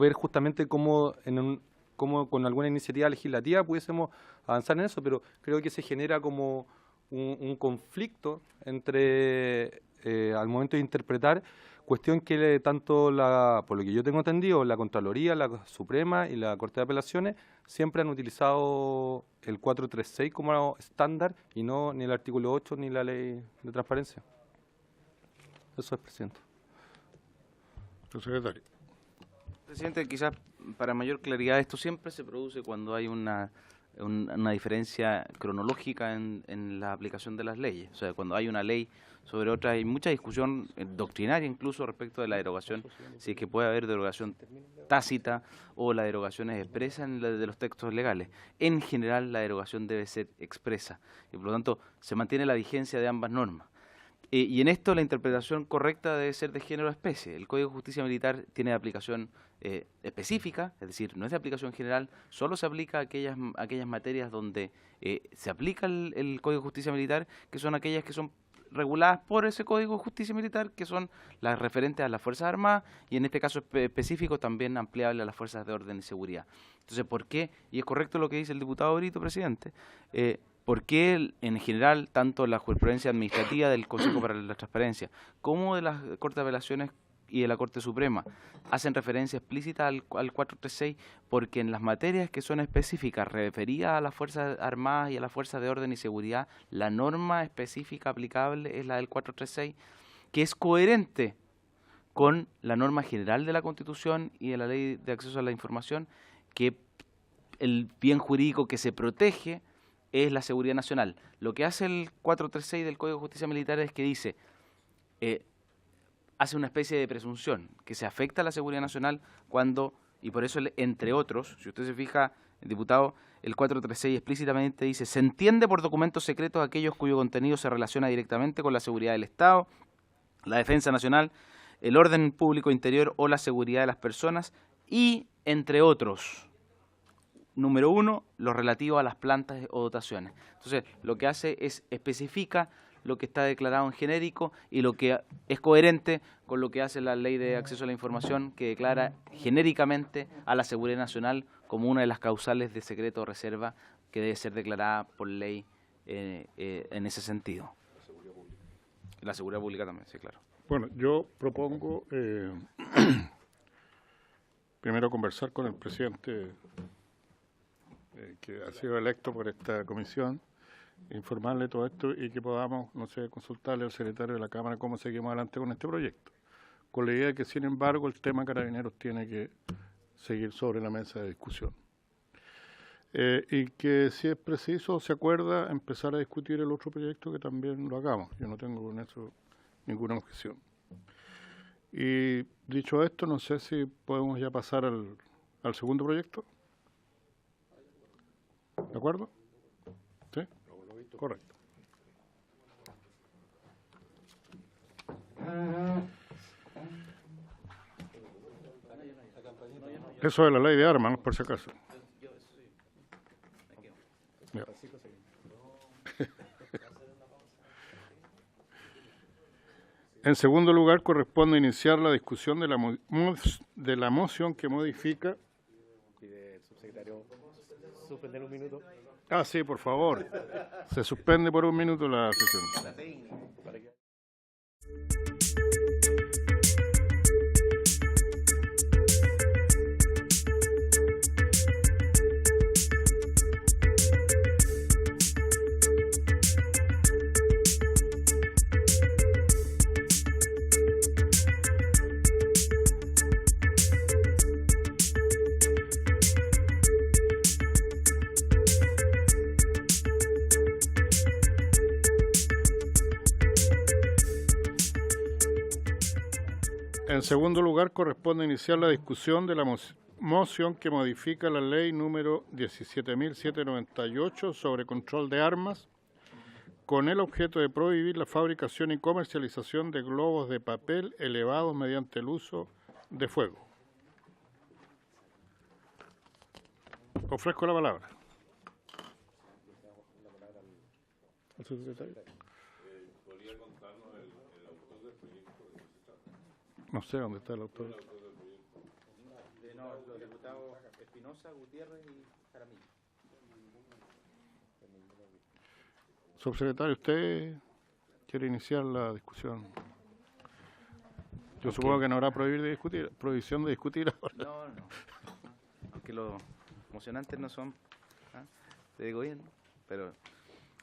ver justamente cómo con alguna iniciativa legislativa pudiésemos avanzar en eso, pero creo que se genera como un conflicto entre, al momento de interpretar, cuestión que tanto por lo que yo tengo entendido, la Contraloría, la Suprema y la Corte de Apelaciones siempre han utilizado el 436 como estándar y no ni el artículo 8 ni la Ley de Transparencia. Eso es, presidente. Secretario. Presidente, quizás para mayor claridad, esto siempre se produce cuando hay una diferencia cronológica en la aplicación de las leyes. O sea, cuando hay una ley sobre otra, hay mucha discusión doctrinaria incluso respecto de la derogación, si es que puede haber derogación tácita o la derogación es expresa de los textos legales. En general, la derogación debe ser expresa y por lo tanto se mantiene la vigencia de ambas normas. Y en esto la interpretación correcta debe ser de género especie. El Código de Justicia Militar tiene aplicación específica, es decir, no es de aplicación general, solo se aplica a aquellas materias donde se aplica el Código de Justicia Militar, que son aquellas que son reguladas por ese Código de Justicia Militar, que son las referentes a las Fuerzas Armadas y en este caso específico también ampliable a las Fuerzas de Orden y Seguridad. Entonces, ¿por qué? Y es correcto lo que dice el diputado Brito, presidente, ¿por qué en general tanto la jurisprudencia administrativa del Consejo para la Transparencia como de las Cortes de Apelaciones y de la Corte Suprema hacen referencia explícita al 436? Porque en las materias que son específicas referidas a las Fuerzas Armadas y a las Fuerzas de Orden y Seguridad, la norma específica aplicable es la del 436, que es coherente con la norma general de la Constitución y de la Ley de Acceso a la Información, que el bien jurídico que se protege es la seguridad nacional. Lo que hace el 436 del Código de Justicia Militar es que dice, hace una especie de presunción, que se afecta a la seguridad nacional cuando, y por eso, entre otros, si usted se fija, diputado, el 436 explícitamente dice, se entiende por documentos secretos aquellos cuyo contenido se relaciona directamente con la seguridad del Estado, la defensa nacional, el orden público interior o la seguridad de las personas y, entre otros, número 1, lo relativo a las plantas o dotaciones. Entonces, lo que hace es especifica lo que está declarado en genérico y lo que es coherente con lo que hace la Ley de Acceso a la Información, que declara genéricamente a la seguridad nacional como una de las causales de secreto o reserva que debe ser declarada por ley en ese sentido. La seguridad pública también, sí, claro. Bueno, yo propongo primero conversar con el presidente que ha sido electo por esta comisión, informarle todo esto y que podamos, no sé, consultarle al secretario de la Cámara cómo seguimos adelante con este proyecto. Con la idea de que, sin embargo, el tema Carabineros tiene que seguir sobre la mesa de discusión. Y que, si es preciso, se acuerda empezar a discutir el otro proyecto, que también lo hagamos. Yo no tengo con eso ninguna objeción. Y dicho esto, no sé si podemos ya pasar al segundo proyecto. ¿De acuerdo? ¿Sí? Correcto. Eso es la ley de armas, ¿no? Por si acaso. Ya. En segundo lugar, corresponde iniciar la discusión de la moción que modifica. Pide subsecretario suspender un minuto. Ah, sí, por favor. Se suspende por un minuto la sesión. En segundo lugar, corresponde iniciar la discusión de la moción que modifica la ley número 17.798 sobre control de armas, con el objeto de prohibir la fabricación y comercialización de globos de papel elevados mediante el uso de fuego. Ofrezco la palabra. ¿Al subsecretario? No sé dónde está el autor. Los diputados Espinosa, Gutiérrez y Jaramillo. Subsecretario, ¿usted quiere iniciar la discusión? Yo supongo que no habrá prohibición de discutir ahora. No. Aunque los mocionantes no son de gobierno, pero...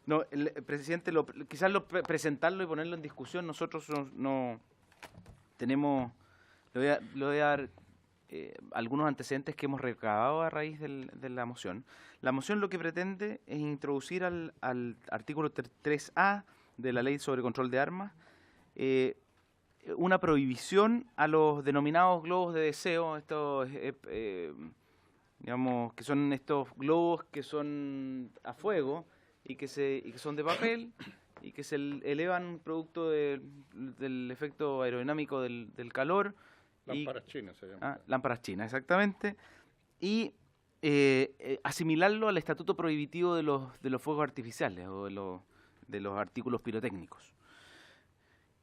No, el presidente, quizás presentarlo y ponerlo en discusión, nosotros no tenemos, le voy a dar algunos antecedentes que hemos recabado a raíz de la moción. La moción lo que pretende es introducir al artículo 3A de la Ley sobre Control de Armas una prohibición a los denominados globos de deseo, estos, digamos, que son estos globos que son a fuego y que son de papel y que se elevan producto del efecto aerodinámico del calor. Lámparas chinas se llama. Lámparas chinas, exactamente. Y asimilarlo al estatuto prohibitivo de los fuegos artificiales o de los artículos pirotécnicos.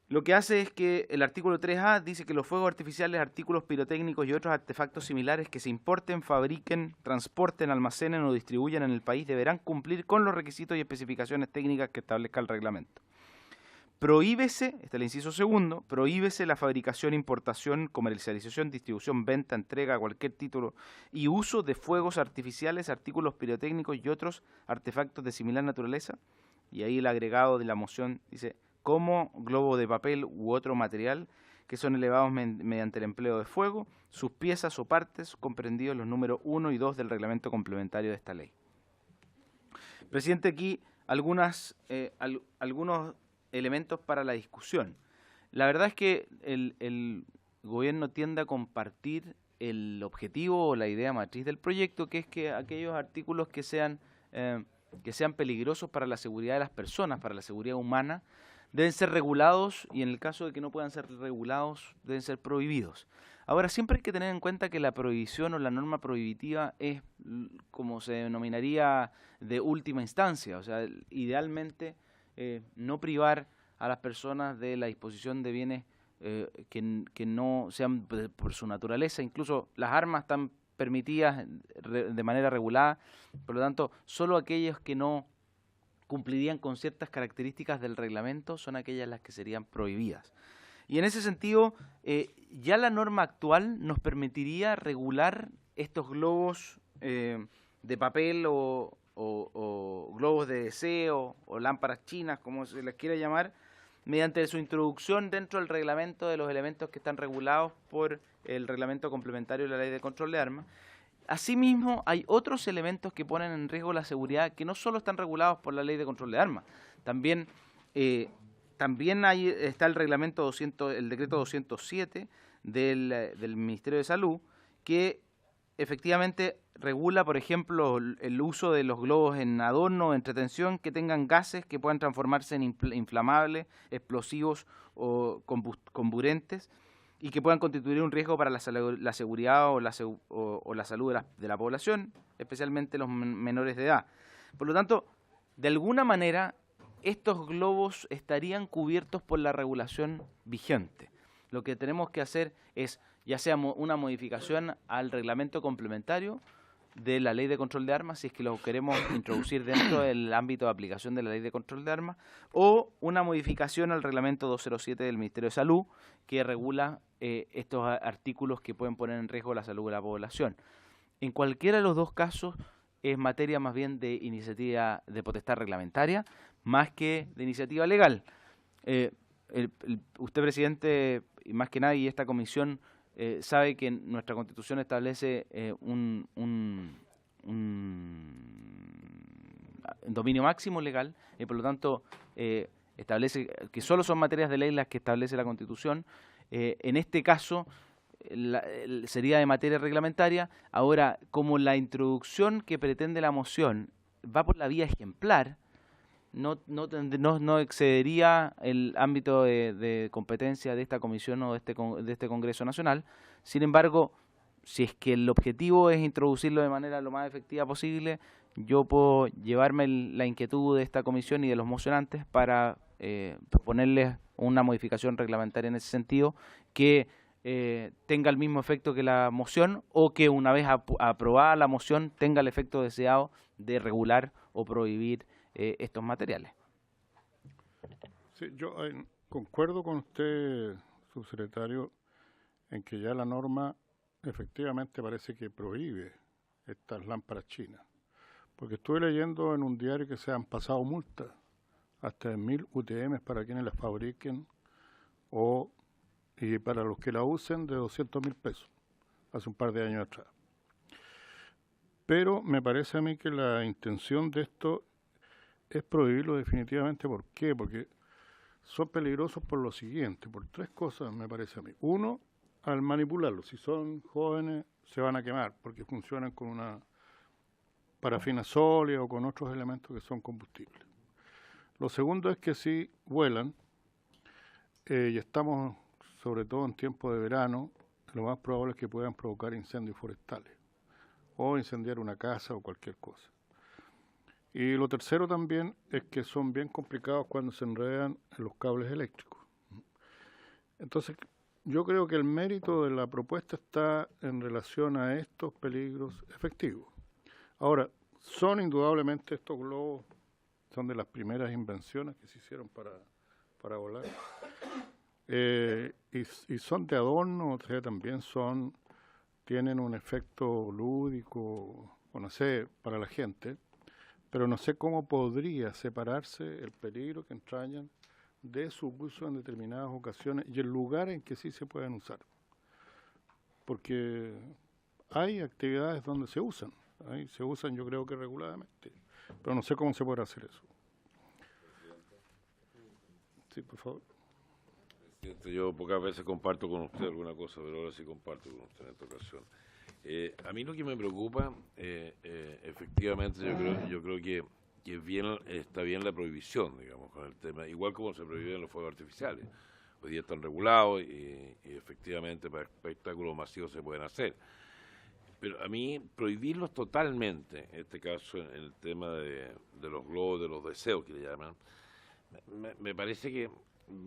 Lo que hace es que el artículo 3A dice que los fuegos artificiales, artículos pirotécnicos y otros artefactos similares que se importen, fabriquen, transporten, almacenen o distribuyan en el país deberán cumplir con los requisitos y especificaciones técnicas que establezca el reglamento. Prohíbese, este es el inciso segundo, prohíbese la fabricación, importación, comercialización, distribución, venta, entrega a cualquier título y uso de fuegos artificiales, artículos pirotécnicos y otros artefactos de similar naturaleza. Y ahí el agregado de la moción dice, como globo de papel u otro material que son elevados mediante el empleo de fuego, sus piezas o partes, comprendidos los números 1 y 2 del reglamento complementario de esta ley. Presidente, aquí algunos elementos para la discusión. La verdad es que el gobierno tiende a compartir el objetivo o la idea matriz del proyecto, que es que aquellos artículos que sean peligrosos para la seguridad de las personas, para la seguridad humana, deben ser regulados y en el caso de que no puedan ser regulados, deben ser prohibidos. Ahora, siempre hay que tener en cuenta que la prohibición o la norma prohibitiva es, como se denominaría, de última instancia. O sea, idealmente no privar a las personas de la disposición de bienes que no sean por su naturaleza. Incluso las armas están permitidas de manera regulada, por lo tanto, solo aquellos que no cumplirían con ciertas características del reglamento son aquellas las que serían prohibidas. Y en ese sentido, ya la norma actual nos permitiría regular estos globos de papel o globos de deseo o lámparas chinas, como se les quiera llamar, mediante su introducción dentro del reglamento de los elementos que están regulados por el reglamento complementario de la Ley de Control de Armas. Asimismo, hay otros elementos que ponen en riesgo la seguridad que no solo están regulados por la Ley de Control de Armas, también está el reglamento el decreto 207 del Ministerio de Salud, que efectivamente regula, por ejemplo, el uso de los globos en adorno o entretención que tengan gases que puedan transformarse en inflamables, explosivos o comburentes y que puedan constituir un riesgo para la seguridad o la salud de la población, especialmente los menores de edad. Por lo tanto, de alguna manera, estos globos estarían cubiertos por la regulación vigente. Lo que tenemos que hacer es, ya sea una modificación al reglamento complementario de la Ley de Control de Armas, si es que lo queremos introducir dentro del ámbito de aplicación de la Ley de Control de Armas, o una modificación al reglamento 207 del Ministerio de Salud, que regula estos artículos que pueden poner en riesgo la salud de la población. En cualquiera de los dos casos es materia más bien de iniciativa de potestad reglamentaria, más que de iniciativa legal. Usted, presidente, y más que nadie, y esta comisión sabe que nuestra Constitución establece un dominio máximo legal y por lo tanto establece que solo son materias de ley las que establece la Constitución. En este caso sería de materia reglamentaria. Ahora, como la introducción que pretende la moción va por la vía ejemplar, no excedería el ámbito de competencia de esta comisión o de este Congreso Nacional. Sin embargo, si es que el objetivo es introducirlo de manera lo más efectiva posible, yo puedo llevarme la inquietud de esta comisión y de los mocionantes para proponerles una modificación reglamentaria en ese sentido que tenga el mismo efecto que la moción o que una vez aprobada la moción tenga el efecto deseado de regular o prohibir estos materiales. Sí, yo concuerdo con usted, subsecretario, en que ya la norma efectivamente parece que prohíbe estas lámparas chinas. Porque estuve leyendo en un diario que se han pasado multas hasta de 1000 UTM para quienes las fabriquen y para los que la usen de 200.000 pesos, hace un par de años atrás. Pero me parece a mí que la intención de esto es prohibirlo definitivamente. ¿Por qué? Porque son peligrosos por lo siguiente, por tres cosas me parece a mí. Uno, al manipularlos, si son jóvenes se van a quemar porque funcionan con una parafina sólida o con otros elementos que son combustibles. Lo segundo es que si vuelan, y estamos sobre todo en tiempo de verano, lo más probable es que puedan provocar incendios forestales o incendiar una casa o cualquier cosa. Y lo tercero también es que son bien complicados cuando se enredan en los cables eléctricos. Entonces, yo creo que el mérito de la propuesta está en relación a estos peligros efectivos. Ahora, son indudablemente estos globos, son de las primeras invenciones que se hicieron para volar. Y son de adorno, o sea, también tienen un efecto lúdico, o no sé, para la gente, pero no sé cómo podría separarse el peligro que entrañan de su uso en determinadas ocasiones y el lugar en que sí se pueden usar. Porque hay actividades donde se usan, yo creo que reguladamente, pero no sé cómo se podrá hacer eso. Sí, por favor. Yo pocas veces comparto con usted alguna cosa, pero ahora sí comparto con usted en esta ocasión. A mí lo que me preocupa, efectivamente, yo creo que está bien la prohibición, digamos, con el tema, igual como se prohíben los fuegos artificiales. Hoy día están regulados y efectivamente para espectáculos masivos se pueden hacer. Pero a mí prohibirlos totalmente, en este caso en el tema de los globos, de los deseos que le llaman, me parece que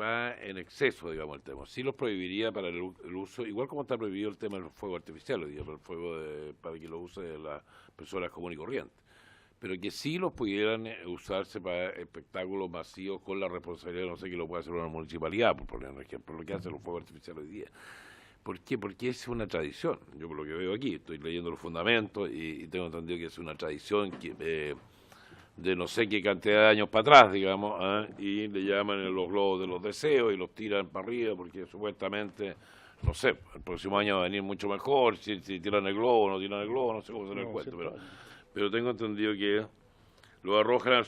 va en exceso, digamos, el tema. Sí los prohibiría para el uso, igual como está prohibido el tema de los fuegos artificiales, digamos, el fuego para que lo use las personas comunes y corrientes. Pero que sí los pudieran usarse para espectáculos masivos con la responsabilidad, no sé, que lo pueda hacer una municipalidad, por poner un ejemplo, lo que hacen los fuegos artificiales hoy día. ¿Por qué? Porque es una tradición. Yo por lo que veo aquí, estoy leyendo los fundamentos y tengo entendido que es una tradición que, de no sé qué cantidad de años para atrás, digamos, y le llaman los globos de los deseos y los tiran para arriba porque supuestamente, no sé, el próximo año va a venir mucho mejor, si tiran el globo o no tiran el globo, no sé cómo será el cuento, pero tengo entendido que lo arrojan al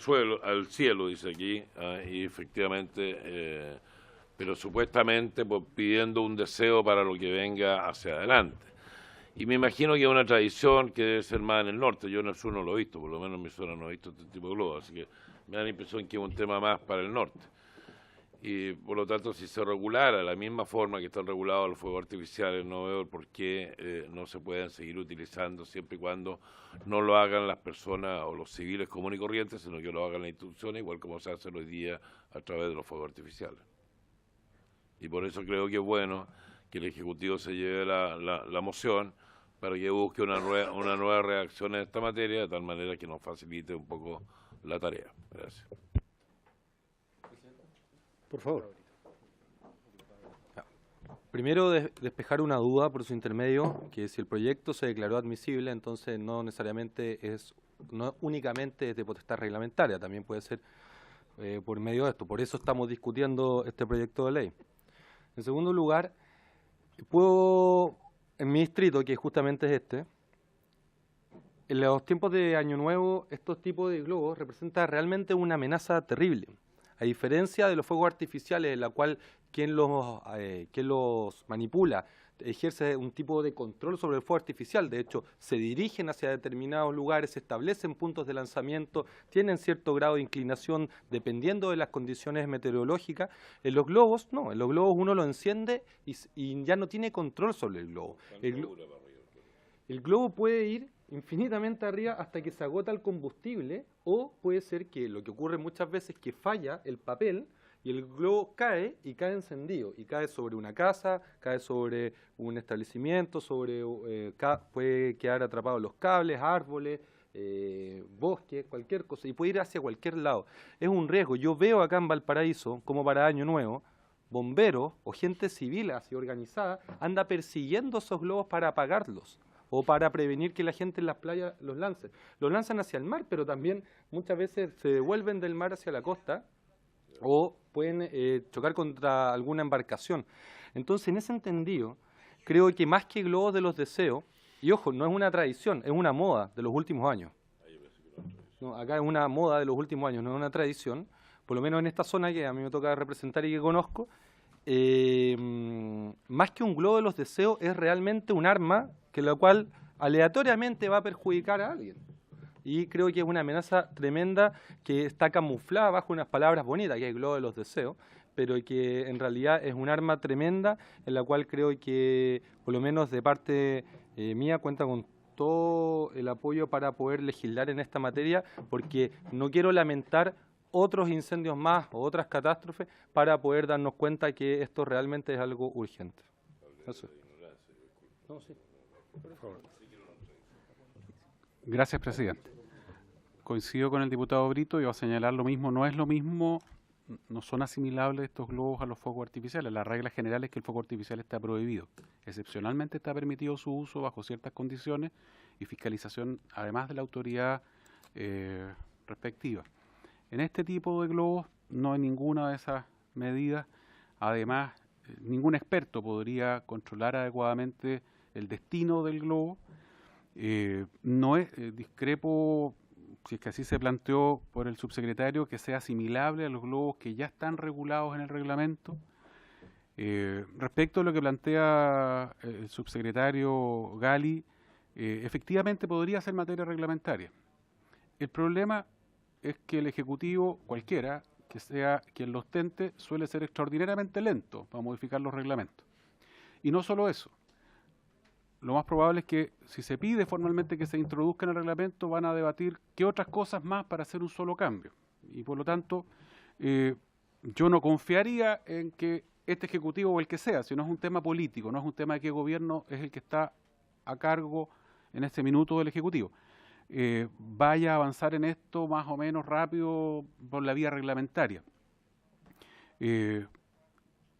cielo, dice aquí, y efectivamente, pero supuestamente pidiendo un deseo para lo que venga hacia adelante. Y me imagino que es una tradición que debe ser más en el norte. Yo en el sur no lo he visto, por lo menos en mi zona no he visto este tipo de globos, así que me da la impresión que es un tema más para el norte. Y por lo tanto, si se regulara de la misma forma que están regulados los fuegos artificiales, no veo por qué no se pueden seguir utilizando siempre y cuando no lo hagan las personas o los civiles comunes y corrientes, sino que lo hagan las instituciones, igual como se hace hoy día a través de los fuegos artificiales. Y por eso creo que es bueno que el Ejecutivo se lleve la moción para que busque una nueva reacción en esta materia, de tal manera que nos facilite un poco la tarea. Gracias. Por favor. Primero, despejar una duda por su intermedio, que si el proyecto se declaró admisible, entonces no necesariamente no únicamente es de potestad reglamentaria, también puede ser por medio de esto. Por eso estamos discutiendo este proyecto de ley. En segundo lugar, en mi distrito, que justamente es este, en los tiempos de Año Nuevo, estos tipos de globos representan realmente una amenaza terrible. A diferencia de los fuegos artificiales, en la cual quien los manipula ejerce un tipo de control sobre el fuego artificial. De hecho, se dirigen hacia determinados lugares, se establecen puntos de lanzamiento, tienen cierto grado de inclinación dependiendo de las condiciones meteorológicas. En los globos, no, en los globos uno lo enciende y ya no tiene control sobre el globo. El globo puede ir infinitamente arriba hasta que se agota el combustible, o puede ser que lo que ocurre muchas veces es que falla el papel y el globo cae y cae encendido, y cae sobre una casa, cae sobre un establecimiento, puede quedar atrapado en los cables, árboles, bosques, cualquier cosa, y puede ir hacia cualquier lado. Es un riesgo. Yo veo acá en Valparaíso, como para Año Nuevo, bomberos o gente civil así organizada anda persiguiendo esos globos para apagarlos, o para prevenir que la gente en las playas los lance. Los lanzan hacia el mar, pero también muchas veces se devuelven del mar hacia la costa, o pueden chocar contra alguna embarcación. Entonces, en ese entendido, creo que más que globos de los deseos, y ojo, no es una tradición, es una moda de los últimos años. No, acá es una moda de los últimos años, no es una tradición, por lo menos en esta zona que a mí me toca representar y que conozco, más que un globo de los deseos, es realmente un arma que la cual aleatoriamente va a perjudicar a alguien. Y creo que es una amenaza tremenda que está camuflada bajo unas palabras bonitas, que es el globo de los deseos, pero que en realidad es un arma tremenda en la cual creo que, por lo menos de parte mía, cuenta con todo el apoyo para poder legislar en esta materia, porque no quiero lamentar otros incendios más o otras catástrofes para poder darnos cuenta que esto realmente es algo urgente. Eso. No, sí. Por favor. Gracias, presidente. Coincido con el diputado Brito y voy a señalar lo mismo. No es lo mismo, no son asimilables estos globos a los fuegos artificiales. La regla general es que el fuego artificial está prohibido. Excepcionalmente está permitido su uso bajo ciertas condiciones y fiscalización, además de la autoridad respectiva. En este tipo de globos no hay ninguna de esas medidas. Además, ningún experto podría controlar adecuadamente el destino del globo. Discrepo, si es que así se planteó por el subsecretario, que sea asimilable a los globos que ya están regulados en el reglamento. Respecto a lo que plantea el subsecretario Gali, efectivamente podría ser materia reglamentaria. El problema es que el Ejecutivo, cualquiera, que sea quien lo ostente, suele ser extraordinariamente lento para modificar los reglamentos. Y no solo eso. Lo más probable es que si se pide formalmente que se introduzca en el reglamento, van a debatir qué otras cosas más para hacer un solo cambio. Y por lo tanto, yo no confiaría en que este Ejecutivo o el que sea, si no es un tema político, no es un tema de qué gobierno es el que está a cargo en este minuto del Ejecutivo, vaya a avanzar en esto más o menos rápido por la vía reglamentaria.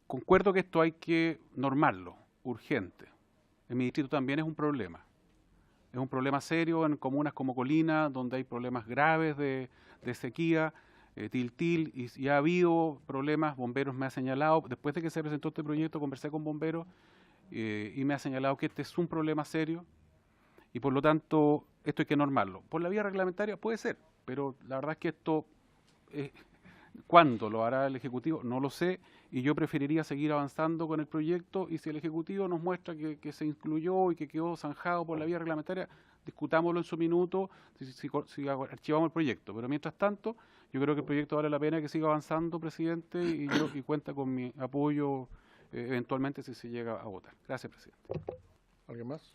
Concuerdo que esto hay que normarlo, urgente. En mi distrito también es un problema. Es un problema serio en comunas como Colina, donde hay problemas graves de sequía, Tiltil, y ha habido problemas. Bomberos me ha señalado, después de que se presentó este proyecto, conversé con bomberos y me ha señalado que este es un problema serio y por lo tanto esto hay que normarlo. Por la vía reglamentaria puede ser, pero la verdad es que esto, ¿cuándo lo hará el Ejecutivo? No lo sé, y yo preferiría seguir avanzando con el proyecto, y si el Ejecutivo nos muestra que se incluyó y que quedó zanjado por la vía reglamentaria, discutámoslo en su minuto, si archivamos el proyecto. Pero mientras tanto, yo creo que el proyecto vale la pena que siga avanzando, presidente, y cuenta con mi apoyo eventualmente si se llega a votar. Gracias, presidente. ¿Alguien más?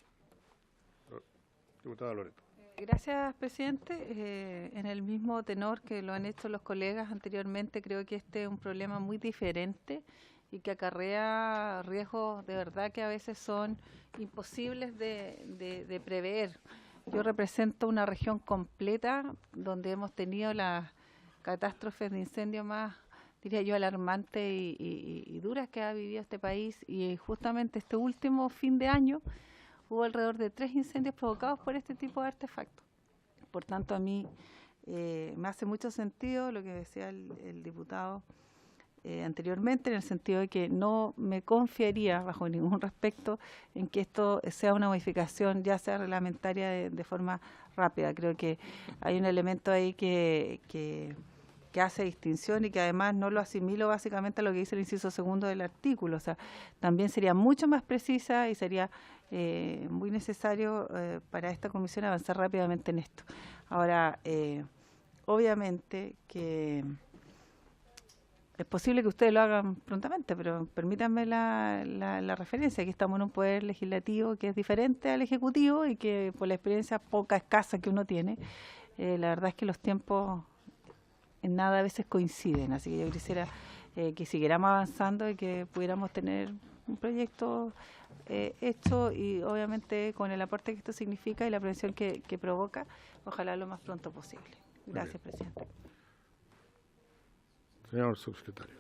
Diputada Loreto. Gracias, presidente. En el mismo tenor que lo han hecho los colegas anteriormente, creo que este es un problema muy diferente y que acarrea riesgos de verdad que a veces son imposibles de prever. Yo represento una región completa donde hemos tenido las catástrofes de incendio más, diría yo, alarmantes y duras que ha vivido este país, y justamente este último fin de año hubo alrededor de 3 incendios provocados por este tipo de artefactos. Por tanto, a mí me hace mucho sentido lo que decía el diputado anteriormente, en el sentido de que no me confiaría bajo ningún respecto en que esto sea una modificación, ya sea reglamentaria, de forma rápida. Creo que hay un elemento ahí que hace distinción y que además no lo asimilo básicamente a lo que dice el inciso segundo del artículo. O sea, también sería mucho más precisa y sería muy necesario para esta comisión avanzar rápidamente en esto. Ahora, obviamente que es posible que ustedes lo hagan prontamente, pero permítanme la referencia. Aquí estamos en un poder legislativo que es diferente al ejecutivo y que por la experiencia poca, escasa que uno tiene, la verdad es que los tiempos en nada a veces coinciden. Así que yo quisiera que siguiéramos avanzando y que pudiéramos tener un proyecto hecho, y obviamente con el aporte que esto significa y la prevención que provoca, ojalá lo más pronto posible. Gracias, presidente. Señor subsecretario.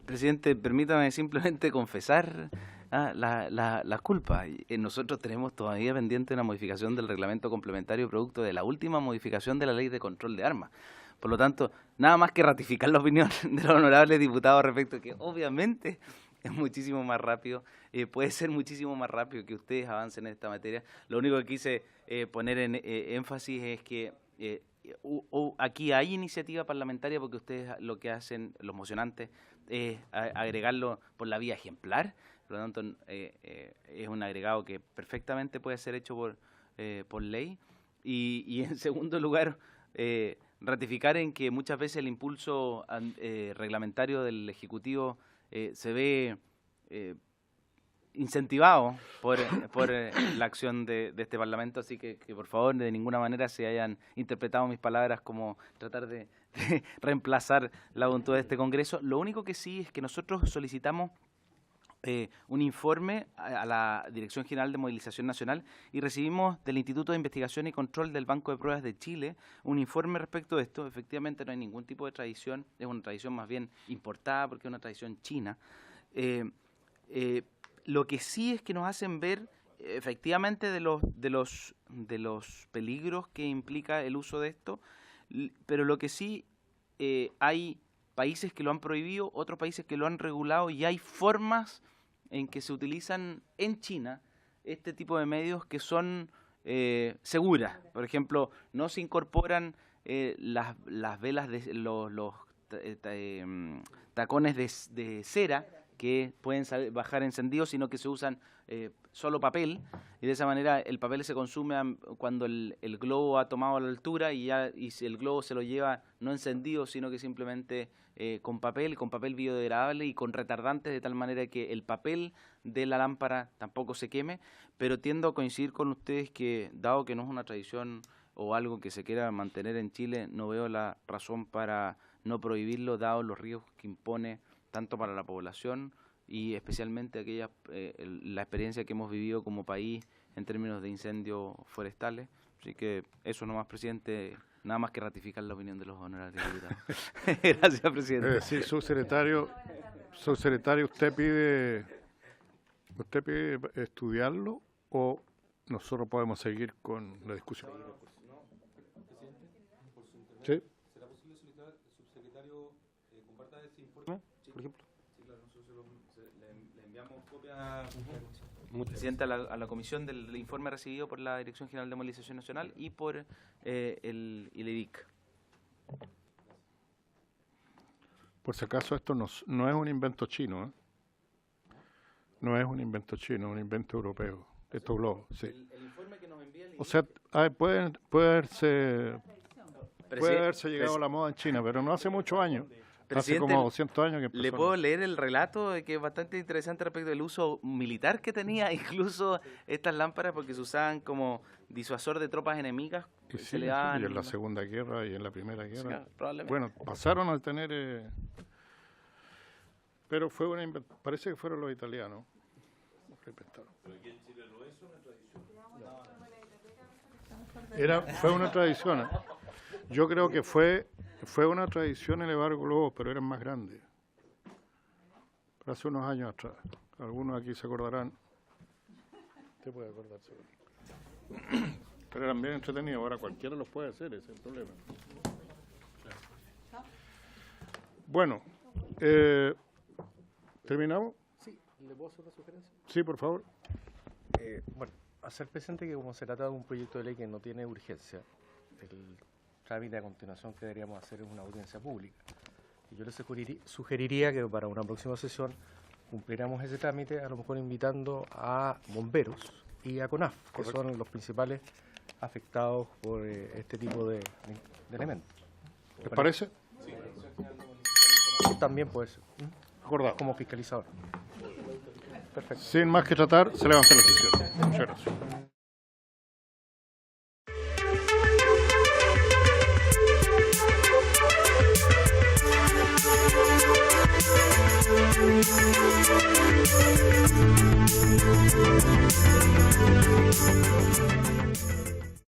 Presidente, permítame simplemente confesar las culpas. Nosotros tenemos todavía pendiente una modificación del reglamento complementario producto de la última modificación de la ley de control de armas. Por lo tanto, nada más que ratificar la opinión de los honorables diputados respecto a que obviamente es muchísimo más rápido, puede ser muchísimo más rápido que ustedes avancen en esta materia. Lo único que quise poner en énfasis es que aquí hay iniciativa parlamentaria, porque ustedes lo que hacen, los mocionantes, es agregarlo por la vía ejemplar. Por lo tanto, es un agregado que perfectamente puede ser hecho por ley. Y en segundo lugar, ratificar en que muchas veces el impulso reglamentario del Ejecutivo se ve incentivado por la acción de este Parlamento, así que por favor de ninguna manera se hayan interpretado mis palabras como tratar de reemplazar la voluntad de este Congreso. Lo único que sí es que nosotros solicitamos un informe a la Dirección General de Movilización Nacional y recibimos del Instituto de Investigación y Control del Banco de Pruebas de Chile un informe respecto de esto. Efectivamente no hay ningún tipo de tradición, es una tradición más bien importada porque es una tradición china. Lo que sí es que nos hacen ver efectivamente de los peligros que implica el uso de esto, pero lo que sí hay países que lo han prohibido, otros países que lo han regulado, y hay formas en que se utilizan en China este tipo de medios que son seguras. Por ejemplo, no se incorporan las velas de los tacones de cera que pueden bajar encendidos, sino que se usan solo papel, y de esa manera el papel se consume cuando el globo ha tomado la altura, y si el globo se lo lleva no encendido, sino que simplemente con papel biodegradable y con retardantes, de tal manera que el papel de la lámpara tampoco se queme. Pero tiendo a coincidir con ustedes que, dado que no es una tradición o algo que se quiera mantener en Chile, no veo la razón para no prohibirlo, dado los riesgos que impone tanto para la población y especialmente la experiencia que hemos vivido como país en términos de incendios forestales. Así que eso nomás, presidente, nada más que ratificar la opinión de los honorables diputados. Gracias, presidente. Sí, subsecretario, ¿usted pide estudiarlo o nosotros podemos seguir con la discusión? ¿Sí? ¿Será posible solicitar al subsecretario comparta ese informe, por ejemplo? Sí, claro, nosotros le enviamos copia presidente, a la comisión del informe recibido por la Dirección General de Movilización Nacional y por el ILEDIC. Por si acaso, esto no es un invento chino, ¿eh? No es un invento chino, es un invento europeo. Estos globos, sí. El informe que nos envía el ILEDIC, o sea, puede haberse llegado a la moda en China, pero no hace muchos años. Hace como 200 años que empezó. ¿Le puedo leer el relato que es bastante interesante respecto del uso militar que tenía incluso estas lámparas, porque se usaban como disuasor de tropas enemigas? Y sí, y en la Segunda Guerra y en la Primera Guerra. Sí, probablemente. Bueno, pasaron a tener... pero parece que fueron los italianos. ¿Pero aquí en Chile no es una tradición? Fue una tradición, ¿eh? Yo creo que fue una tradición elevar globos, pero eran más grandes. Pero hace unos años atrás. Algunos aquí se acordarán. Usted puede acordarse. Pero eran bien entretenidos. Ahora cualquiera los puede hacer, ese es el problema. Bueno, ¿terminamos? Sí, ¿le puedo hacer una sugerencia? Sí, por favor. Bueno, hacer presente que como se trata de un proyecto de ley que no tiene urgencia, el trámite a continuación que deberíamos hacer es una audiencia pública. Y yo les sugeriría que para una próxima sesión cumpliéramos ese trámite, a lo mejor invitando a bomberos y a CONAF, que son los principales afectados por este tipo de elementos. ¿Les parece? Sí. También puede ser. Acordado. Como fiscalizador. Perfecto. Sin más que tratar, se levanta la sesión. Muchas gracias. Thank you.